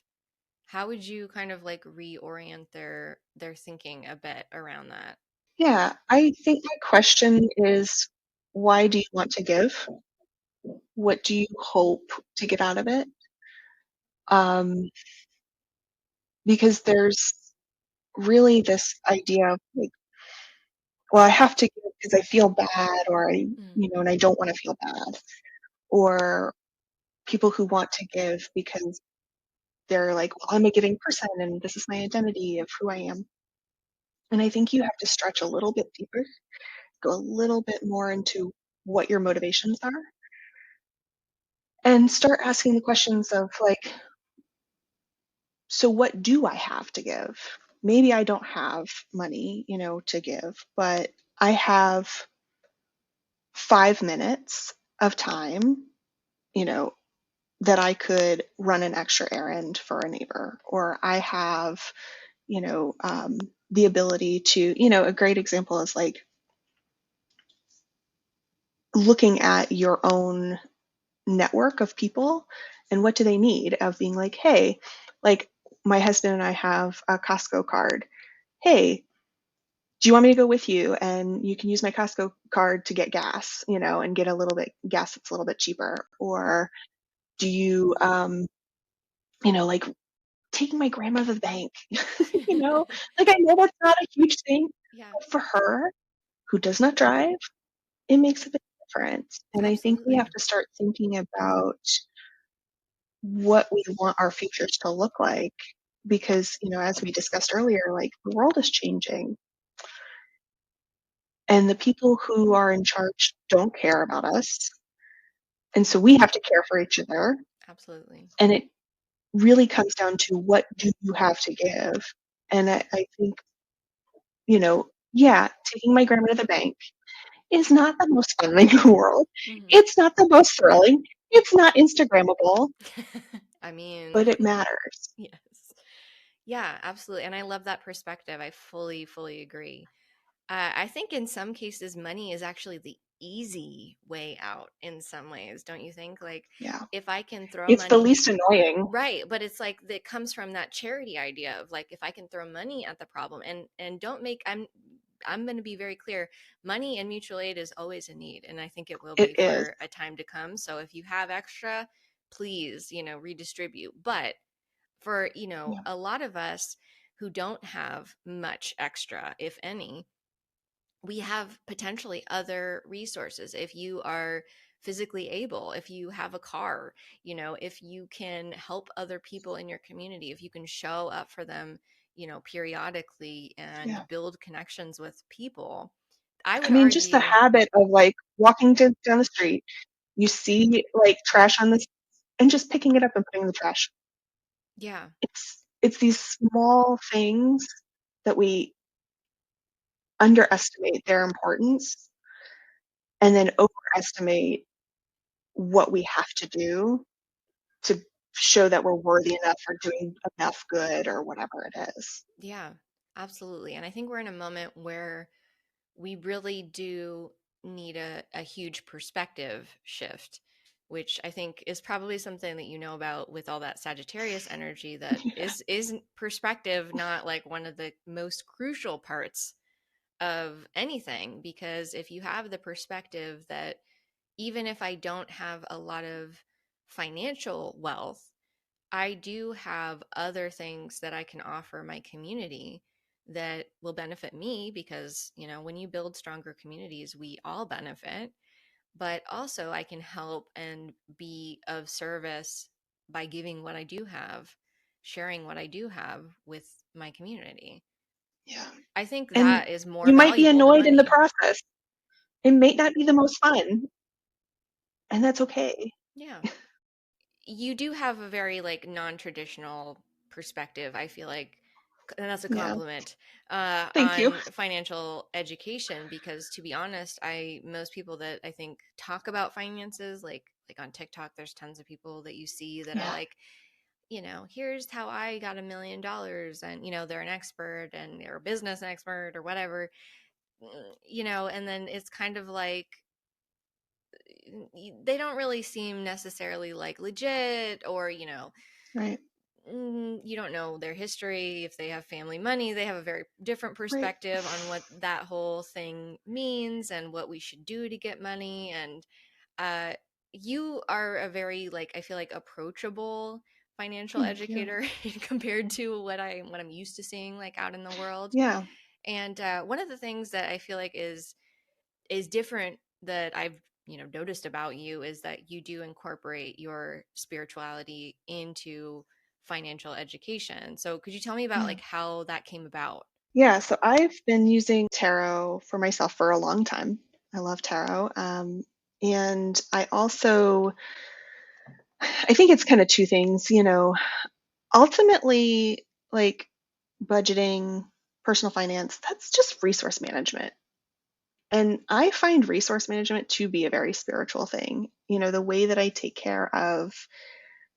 Speaker 1: How would you kind of like reorient their thinking a bit around that?
Speaker 2: Yeah, I think my question is, why do you want to give? What do you hope to get out of it? Um, because there's really this idea of like, well, I have to give because I feel bad, or
Speaker 1: Mm.
Speaker 2: and I don't want to feel bad, or people who want to give because they're like, well, I'm a giving person and this is my identity of who I am. And I think you have to stretch a little bit deeper, go a little bit more into what your motivations are, and start asking the questions of like, so what do I have to give? Maybe I don't have money, to give, but I have 5 minutes of time, you know, that I could run an extra errand for a neighbor, or I have, the ability to, a great example is like looking at your own network of people and what do they need, of being like, hey, like my husband and I have a Costco card. Hey, do you want me to go with you? And you can use my Costco card to get gas, and get a little bit gas that's a little bit cheaper. Or do you, like taking my grandma to the bank, like I know that's not a huge thing,
Speaker 1: Yeah,
Speaker 2: but for her who does not drive, it makes a big difference. And I think we have
Speaker 1: absolutely.
Speaker 2: to start thinking about what we want our futures to look like because, as we discussed earlier, like the world is changing and the people who are in charge don't care about us. And so we have to care for each other.
Speaker 1: Absolutely.
Speaker 2: And it really comes down to what do you have to give? And I think, yeah, taking my grandma to the bank is not the most fun thing in the world.
Speaker 1: Hmm.
Speaker 2: It's not the most thrilling. It's not Instagrammable,
Speaker 1: I mean,
Speaker 2: but it matters.
Speaker 1: yes. Yeah, absolutely. And I love that perspective. I fully, fully agree. I think in some cases, money is actually the easy way out in some ways, don't you think? Like,
Speaker 2: Yeah.
Speaker 1: if I can throw
Speaker 2: It's the
Speaker 1: money,
Speaker 2: least annoying.
Speaker 1: right? But it's like that comes from that charity idea of like, if I can throw money at the problem and don't make, I'm going to be very clear. Money and mutual aid is always a need, and I think it will
Speaker 2: It
Speaker 1: be
Speaker 2: is.
Speaker 1: for a time to come. So if you have extra, please, redistribute. But for,
Speaker 2: Yeah.
Speaker 1: a lot of us who don't have much extra, if any, we have potentially other resources. If you are physically able, if you have a car, if you can help other people in your community, if you can show up for them, periodically
Speaker 2: Yeah.
Speaker 1: and build connections with people, I
Speaker 2: I
Speaker 1: would
Speaker 2: mean, just the
Speaker 1: argue.
Speaker 2: habit of like walking down the street, you see like trash on this and just picking it up and putting in the trash.
Speaker 1: Yeah.
Speaker 2: It's these small things that we underestimate their importance and then overestimate what we have to do to show that we're worthy enough or doing enough good or whatever it is.
Speaker 1: Yeah, absolutely. And I think we're in a moment where we really do need a huge perspective shift, which I think is probably something that you know about with all that Sagittarius energy, that is perspective not like one of the most crucial parts of anything. Because if you have the perspective that even if I don't have a lot of financial wealth, I do have other things that I can offer my community that will benefit me, because, when you build stronger communities, we all benefit. But also, I can help and be of service by giving what I do have, sharing what I do have with my community.
Speaker 2: Yeah.
Speaker 1: I think
Speaker 2: And
Speaker 1: that is more
Speaker 2: you might be
Speaker 1: valuable than
Speaker 2: annoyed in the
Speaker 1: money.
Speaker 2: process. It may not be the most fun, and that's okay.
Speaker 1: Yeah. You do have a very like non-traditional perspective, I feel like, And that's a
Speaker 2: Yeah.
Speaker 1: compliment
Speaker 2: Thank you.
Speaker 1: on financial education, because to be honest, I most people that I think talk about finances, like on TikTok, there's tons of people that you see that are
Speaker 2: Yeah.
Speaker 1: like, here's how I got $1 million, and they're an expert and they're a business expert or whatever, and then it's kind of like they don't really seem necessarily like legit, or
Speaker 2: Right.
Speaker 1: you don't know their history. If they have family money, they have a very different
Speaker 2: Right.
Speaker 1: perspective on what that whole thing means and what we should do to get money. And uh, you are a very, like, I feel like, approachable financial
Speaker 2: Thank you.
Speaker 1: educator compared to what I'm used to seeing, like, out in the world.
Speaker 2: Yeah.
Speaker 1: And one of the things that I feel like is different that I've noticed about you is that you do incorporate your spirituality into financial education. So could you tell me about
Speaker 2: Yeah.
Speaker 1: like how that came about?
Speaker 2: Yeah. So I've been using tarot for myself for a long time. I love tarot. And I think it's kind of two things, ultimately, like budgeting, personal finance, that's just resource management. And I find resource management to be a very spiritual thing. The way that I take care of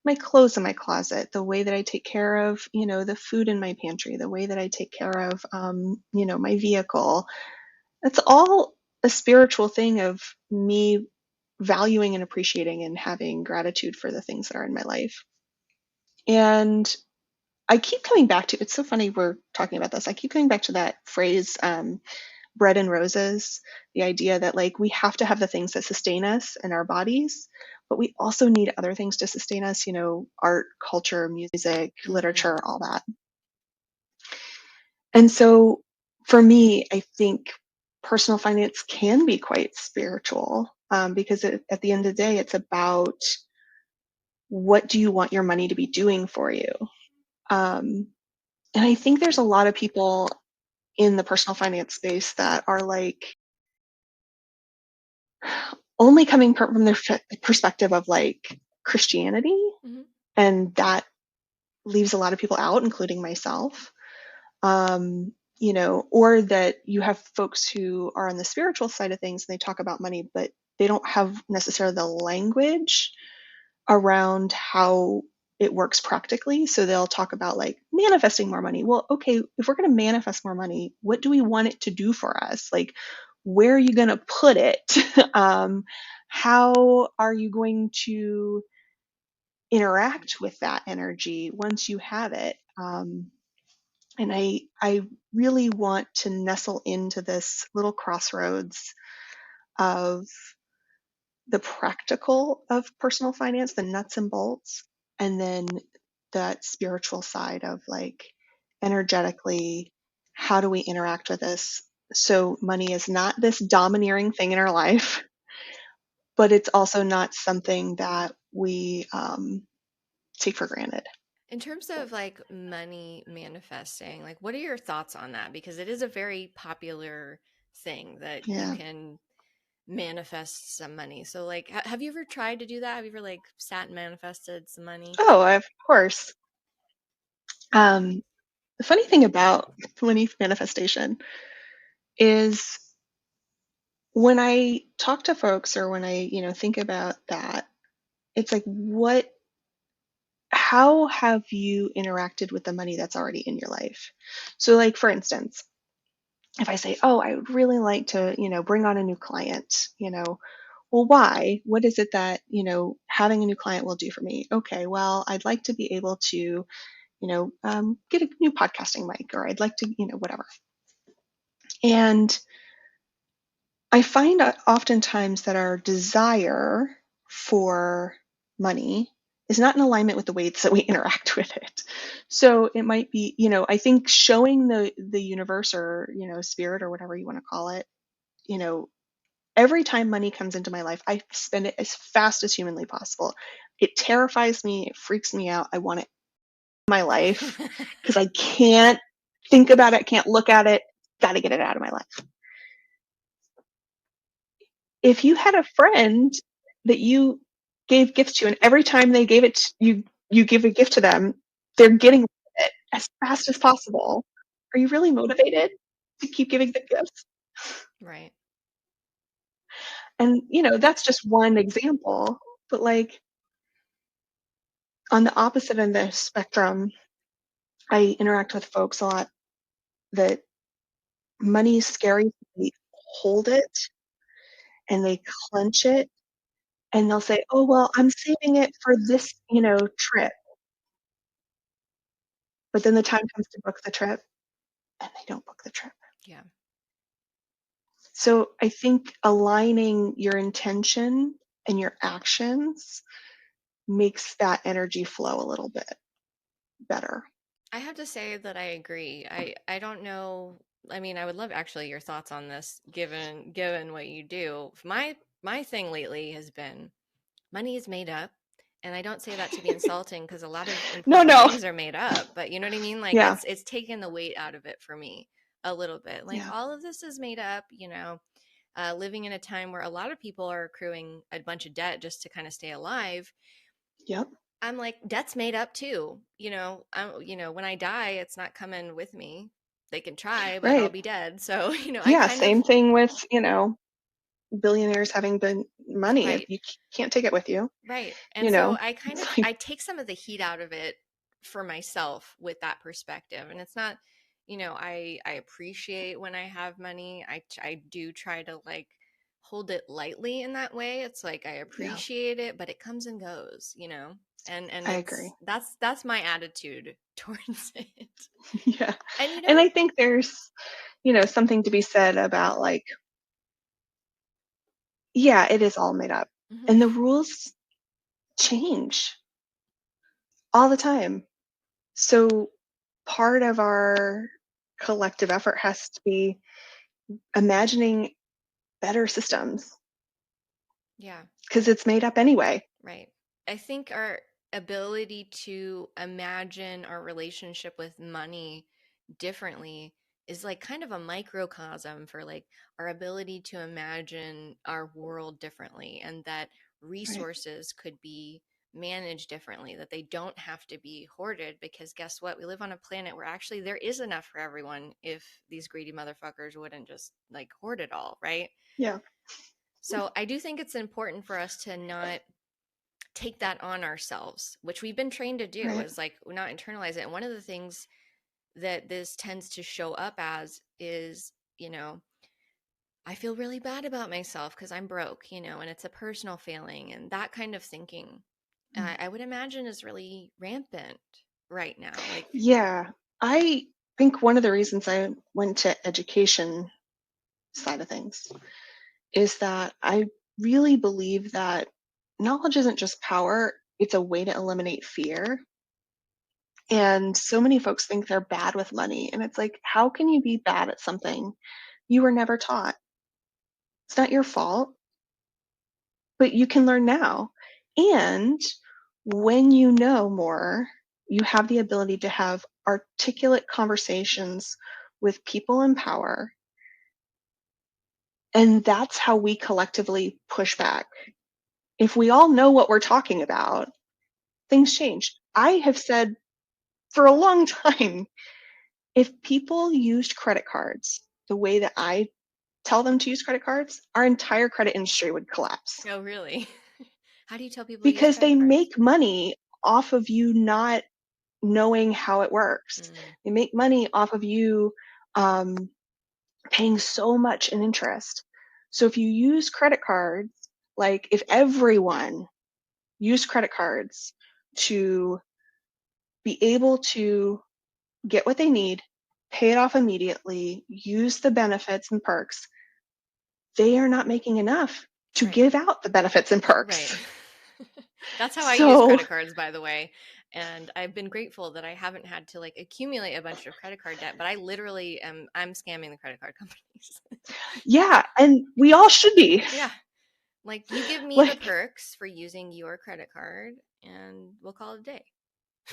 Speaker 2: my clothes in my closet, the way that I take care of, the food in my pantry, the way that I take care of, my vehicle. It's all a spiritual thing of me valuing and appreciating and having gratitude for the things that are in my life. And I keep coming back to, it's so funny we're talking about this. I keep coming back to that phrase, bread and roses, the idea that like we have to have the things that sustain us and our bodies, but we also need other things to sustain us, art, culture, music,
Speaker 1: Mm-hmm.
Speaker 2: literature, all that. And so for me, I think personal finance can be quite spiritual, because at the end of the day, it's about what do you want your money to be doing for you? Um, and I think there's a lot of people in the personal finance space that are like only coming from their perspective of like Christianity,
Speaker 1: Mm-hmm.
Speaker 2: and that leaves a lot of people out, including myself. Or that you have folks who are on the spiritual side of things and they talk about money, but they don't have necessarily the language around how it works practically. So they'll talk about like manifesting more money. Well, okay, if we're going to manifest more money, what do we want it to do for us? Like, where are you going to put it? How are you going to interact with that energy once you have it? And I really want to nestle into this little crossroads of the practical of personal finance, the nuts and bolts, and then that spiritual side of like energetically, how do we interact with this? So money is not this domineering thing in our life, but it's also not something that we take for granted.
Speaker 1: In terms of like money manifesting, like what are your thoughts on that? Because it is a very popular thing that you
Speaker 2: Yeah.
Speaker 1: can manifest some money. So like have you ever tried to do that? Have you ever like sat and manifested some money?
Speaker 2: Oh, of course. Um, the funny thing about money manifestation is when I talk to folks or when I, think about that, it's like, how have you interacted with the money that's already in your life? So, like, for instance, if I say, oh, I would really like to, bring on a new client, well, why? What is it that, having a new client will do for me? Okay, well, I'd like to be able to, get a new podcasting mic, or I'd like to, whatever. And I find oftentimes that our desire for money is not in alignment with the ways that we interact with it. So it might be, I think showing the universe or, spirit or whatever you want to call it, you know, every time money comes into my life, I spend it as fast as humanly possible. It terrifies me, it freaks me out. I want it in my life because I can't think about it, can't look at it, got to get it out of my life. If you had a friend that you gave gifts to, and every time they gave it to you, you give a gift to them, they're getting it. as fast as possible. Are you really motivated to keep giving them gifts?
Speaker 1: Right.
Speaker 2: And, that's just one example, but, like, on the opposite end of the spectrum, I interact with folks a lot that money is scary. They hold it and they clench it, and they'll say, "Oh, well, I'm saving it for this, trip." But then the time comes to book the trip, and they don't book the trip.
Speaker 1: Yeah.
Speaker 2: So I think aligning your intention and your actions makes that energy flow a little bit better.
Speaker 1: I have to say that I agree. I don't know. I mean, I would love actually your thoughts on this, given what you do. My thing lately has been money is made up, and I don't say that to be insulting because a lot of
Speaker 2: No,
Speaker 1: important
Speaker 2: no.
Speaker 1: things are made up. But you know what I mean? Like
Speaker 2: Yeah,
Speaker 1: it's taken the weight out of it for me a little bit. Like
Speaker 2: yeah,
Speaker 1: all of this is made up. Living in a time where a lot of people are accruing a bunch of debt just to kind of stay alive.
Speaker 2: yep,
Speaker 1: I'm like, debt's made up too. When I die, it's not coming with me. They can try, but I'll
Speaker 2: right.
Speaker 1: be dead. So, I
Speaker 2: Yeah,
Speaker 1: kind of,
Speaker 2: same thing with, billionaires having been money. If
Speaker 1: right,
Speaker 2: you can't take it with you,
Speaker 1: right. And
Speaker 2: you
Speaker 1: so
Speaker 2: know,
Speaker 1: I kind of,
Speaker 2: it's like,
Speaker 1: I take some of the heat out of it for myself with that perspective. And it's not, I appreciate when I have money. I do try to like hold it lightly in that way. It's like I
Speaker 2: yeah,
Speaker 1: appreciate it, but it comes and goes. And
Speaker 2: I agree.
Speaker 1: that's my attitude towards it.
Speaker 2: Yeah.
Speaker 1: And
Speaker 2: And I think there's, something to be said about like, yeah, it is all made up.
Speaker 1: mhm,
Speaker 2: And the rules change all the time. So part of our collective effort has to be imagining better systems
Speaker 1: yeah,
Speaker 2: because it's made up anyway.
Speaker 1: right. I think our ability to imagine our relationship with money differently is like kind of a microcosm for like our ability to imagine our world differently, and that
Speaker 2: Right.
Speaker 1: resources could be managed differently, that they don't have to be hoarded, because guess what, we live on a planet where actually there is enough for everyone if these greedy motherfuckers wouldn't just like hoard it all, right?
Speaker 2: Yeah.
Speaker 1: So I do think it's important for us to not take that on ourselves, which we've been trained to do,
Speaker 2: Right.
Speaker 1: is like not internalize it. And one of the things that this tends to show up as is, I feel really bad about myself because I'm broke, and it's a personal feeling. And that kind of thinking,
Speaker 2: Mm.
Speaker 1: I would imagine, is really rampant right now. Like,
Speaker 2: Yeah. I think one of the reasons I went to education side of things is that I really believe that knowledge isn't just power, it's a way to eliminate fear. And so many folks think they're bad with money. And it's like, how can you be bad at something you were never taught? It's not your fault, but you can learn now. And when you know more, you have the ability to have articulate conversations with people in power. And that's how we collectively push back. If we all know what we're talking about, things change. I have said for a long time, if people used credit cards the way that I tell them to use credit cards, our entire credit industry would collapse
Speaker 1: oh, really? How do you tell people to use
Speaker 2: because they
Speaker 1: credit cards?
Speaker 2: make money off of you not knowing how it works.
Speaker 1: Mm,
Speaker 2: They make money off of you um, paying so much in interest. So if you use credit cards, like if everyone used credit cards to be able to get what they need, pay it off immediately, use the benefits and perks, they are not making enough to
Speaker 1: right.
Speaker 2: give out the benefits and
Speaker 1: Right.
Speaker 2: perks.
Speaker 1: That's how I use
Speaker 2: So,
Speaker 1: credit cards, by the way. And I've been grateful that I haven't had to like accumulate a bunch of credit card debt, but I literally I'm scamming the credit card companies.
Speaker 2: yeah, and we all should be.
Speaker 1: Yeah. Like you give me the
Speaker 2: Like,
Speaker 1: perks for using your credit card and we'll call it a day.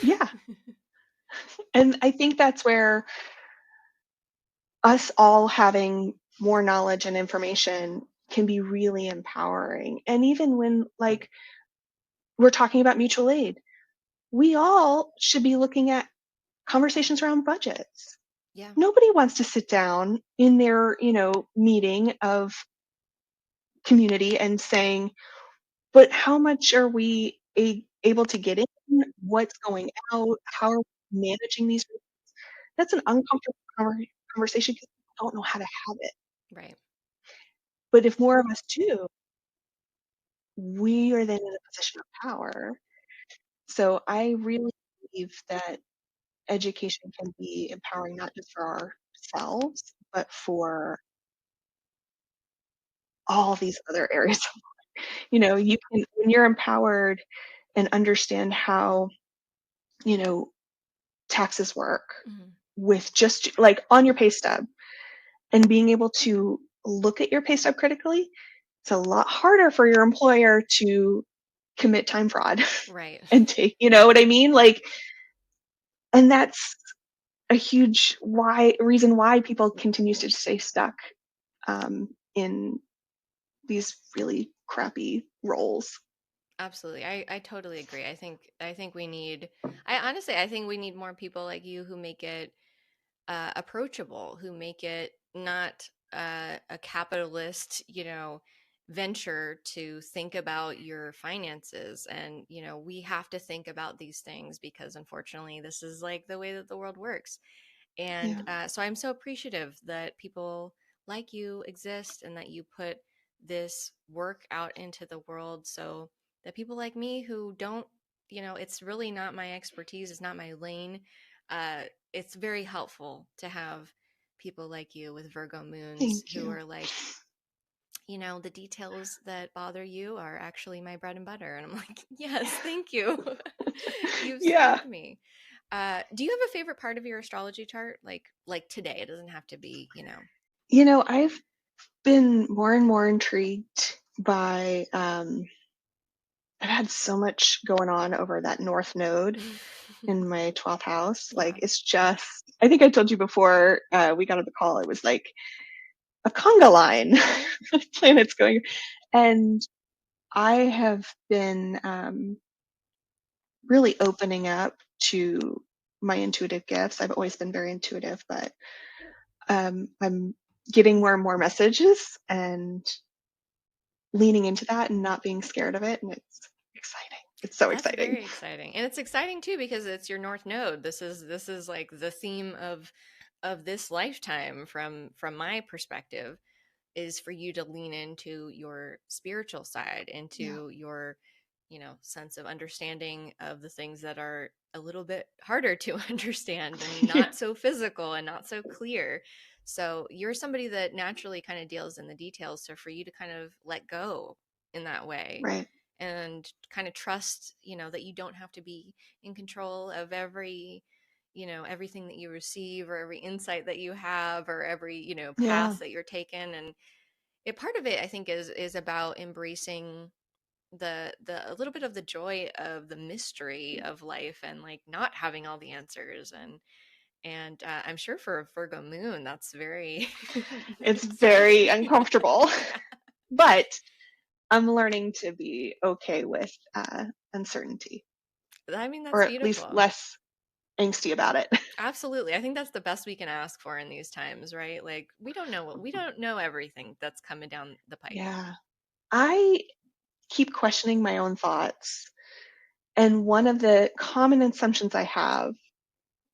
Speaker 2: yeah. And I think that's where us all having more knowledge and information can be really empowering. And even when, like, we're talking about mutual aid, we all should be looking at conversations around budgets.
Speaker 1: Yeah.
Speaker 2: Nobody wants to sit down in their, meeting of community and saying, but how much are we able to get in? What's going out? How are we managing these? That's an uncomfortable conversation because we don't know how to have it.
Speaker 1: Right.
Speaker 2: But if more of us do, we are then in a position of power. So I really believe that education can be empowering not just for ourselves, but for all these other areas. You can, when you're empowered and understand how, you know, taxes work
Speaker 1: Hmm.
Speaker 2: with just like on your pay stub and being able to look at your pay stub critically, it's a lot harder for your employer to commit time fraud
Speaker 1: Right.
Speaker 2: and take, you know what I mean? Like, and that's a huge reason why people continue to stay stuck in these really crappy roles.
Speaker 1: Absolutely. I totally agree. I think we need I think we need more people like you who make it approachable, who make it not a capitalist, venture to think about your finances. And, we have to think about these things because unfortunately, this is like the way that the world works. And
Speaker 2: Yeah.
Speaker 1: so I'm so appreciative that people like you exist and that you put this work out into the world so that people like me who don't, it's really not my expertise, it's not my lane. Uh, it's very helpful to have people like you with Virgo moons
Speaker 2: Thank
Speaker 1: who
Speaker 2: you.
Speaker 1: are like, the details that bother you are actually my bread and butter. And I'm like, yes, thank you. You've
Speaker 2: Yeah.
Speaker 1: saved me. Do you have a favorite part of your astrology chart? Like today, it doesn't have to be.
Speaker 2: I've been more and more intrigued by I've had so much going on over that north node in my 12th house. Like
Speaker 1: Yeah.
Speaker 2: it's just I think I told you before we got on the call, it was like a conga line of planets going. And I have been really opening up to my intuitive gifts. I've always been very intuitive, but I'm getting more and more messages and leaning into that and not being scared of it. And it's exciting. It's so
Speaker 1: That's
Speaker 2: exciting.
Speaker 1: very exciting. And it's exciting too because it's your north node. This is like the theme of this lifetime from my perspective is for you to lean into your spiritual side,
Speaker 2: Yeah.
Speaker 1: into your, sense of understanding of the things that are a little bit harder to understand and
Speaker 2: Yeah.
Speaker 1: not so physical and not so clear. So you're somebody that naturally kind of deals in the details. So for you to kind of let go in that way
Speaker 2: Right.
Speaker 1: and kind of trust, that you don't have to be in control of everything that you receive or every insight that you have or every,
Speaker 2: Yeah.
Speaker 1: path that you're taken. And part of it I think is about embracing the a little bit of the joy of the mystery of life and like not having all the answers. And I'm sure for a Virgo moon that's very
Speaker 2: It's very
Speaker 1: exciting.
Speaker 2: uncomfortable,
Speaker 1: Yeah,
Speaker 2: but I'm learning to be okay with uncertainty,
Speaker 1: I mean
Speaker 2: or
Speaker 1: that's
Speaker 2: at least
Speaker 1: beautiful.
Speaker 2: less angsty about it.
Speaker 1: Absolutely. I think that's the best we can ask for in these times, right? Like we don't know everything that's coming down the pike.
Speaker 2: Yeah. I keep questioning my own thoughts. And one of the common assumptions I have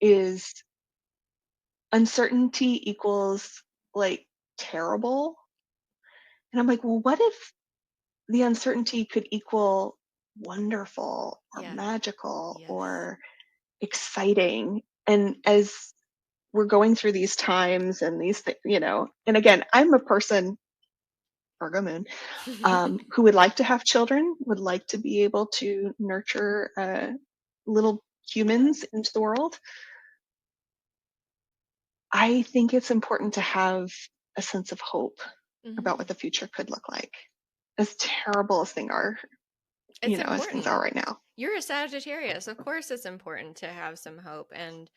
Speaker 2: is uncertainty equals like terrible. And I'm like, well, what if the uncertainty could equal wonderful or
Speaker 1: Yeah.
Speaker 2: magical
Speaker 1: Yes.
Speaker 2: or exciting? And as we're going through these times and these things, and again, I'm a person, Virgo moon, who would like to have children, would like to be able to nurture little
Speaker 1: Yeah.
Speaker 2: humans into the world. I think it's important to have a sense of hope about what
Speaker 1: Hmm.
Speaker 2: the future could look like. As terrible as
Speaker 1: It's
Speaker 2: as things are
Speaker 1: important.
Speaker 2: right now.
Speaker 1: You're a Sagittarius. Of course it's important to have some hope, and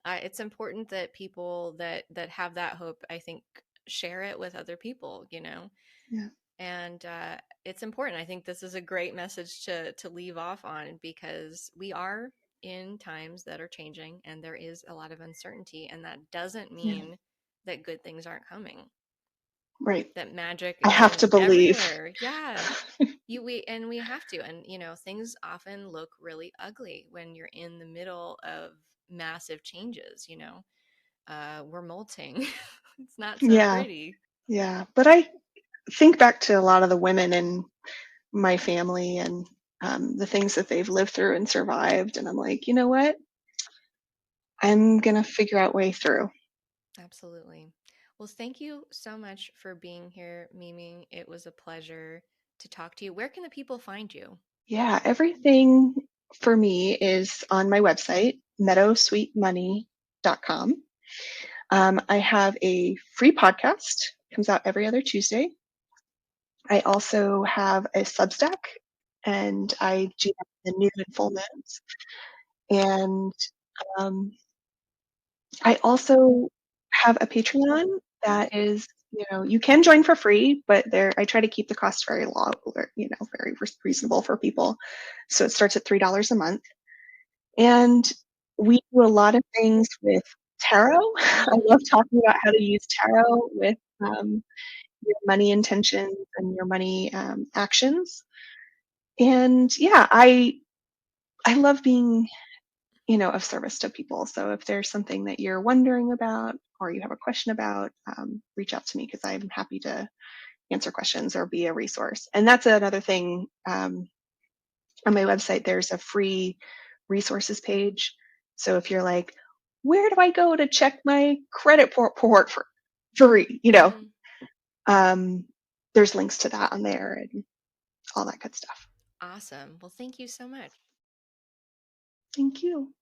Speaker 1: it's important that people that have that hope, I think, share it with other people.
Speaker 2: Yeah.
Speaker 1: And it's important. I think this is a great message to leave off on because we are in times that are changing and there is a lot of uncertainty, and that doesn't
Speaker 2: Yeah.
Speaker 1: mean that good things aren't coming,
Speaker 2: Right.
Speaker 1: that magic
Speaker 2: I have
Speaker 1: isn't
Speaker 2: to believe.
Speaker 1: everywhere. Yeah. We have to. And things often look really ugly when you're in the middle of massive changes. We're molting. It's not so
Speaker 2: Yeah.
Speaker 1: pretty.
Speaker 2: Yeah. But I think back to a lot of the women in my family and the things that they've lived through and survived. And I'm like, you know what? I'm going to figure out way through.
Speaker 1: Absolutely. Well, thank you so much for being here, Mimi. It was a pleasure to talk to you. Where can the people find you?
Speaker 2: Yeah. Everything for me is on my website, meadowsweetmoney.com. I have a free podcast, comes out every other Tuesday. I also have a Substack, and I do that in the new and full moons. And um, I also have a Patreon that is, you can join for free, but there I try to keep the cost very low, or, very reasonable for people. So it starts at $3 a month. And we do a lot of things with tarot. I
Speaker 1: Mm-hmm.
Speaker 2: love talking about how to use tarot with your money intentions and your money actions. And yeah, I love being, of service to people. So if there's something that you're wondering about or you have a question about, reach out to me because I'm happy to answer questions or be a resource. And that's another thing. On my website, there's a free resources page. So if you're like, where do I go to check my credit report for free?
Speaker 1: Mm-hmm.
Speaker 2: Um, there's links to that on there and all that good stuff.
Speaker 1: Awesome. Well, thank you so much.
Speaker 2: Thank you.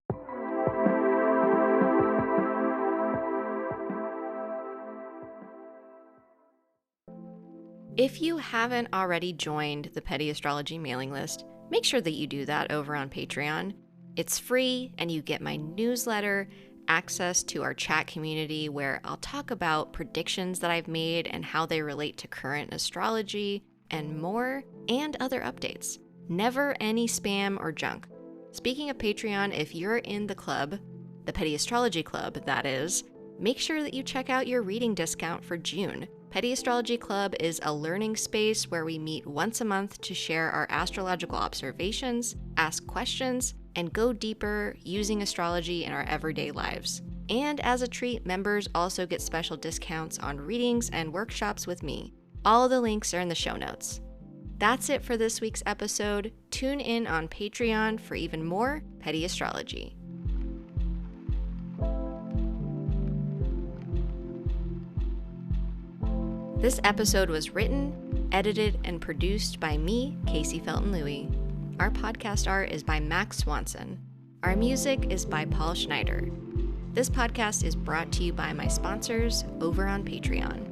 Speaker 1: If you haven't already joined the Petty Astrology mailing list, make sure that you do that over on Patreon. It's free, and you get my newsletter, access to our chat community where I'll talk about predictions that I've made and how they relate to current astrology, and more, and other updates. Never any spam or junk. Speaking of Patreon, if you're in the club, the Petty Astrology Club, that is, make sure that you check out your reading discount for June. Petty Astrology Club is a learning space where we meet once a month to share our astrological observations, ask questions, and go deeper using astrology in our everyday lives. And as a treat, members also get special discounts on readings and workshops with me. All the links are in the show notes. That's it for this week's episode. Tune in on Patreon for even more Petty Astrology. This episode was written, edited, and produced by me, Casey Felton-Lui. Our podcast art is by Max Swanson. Our music is by Paul Schneider. This podcast is brought to you by my sponsors over on Patreon.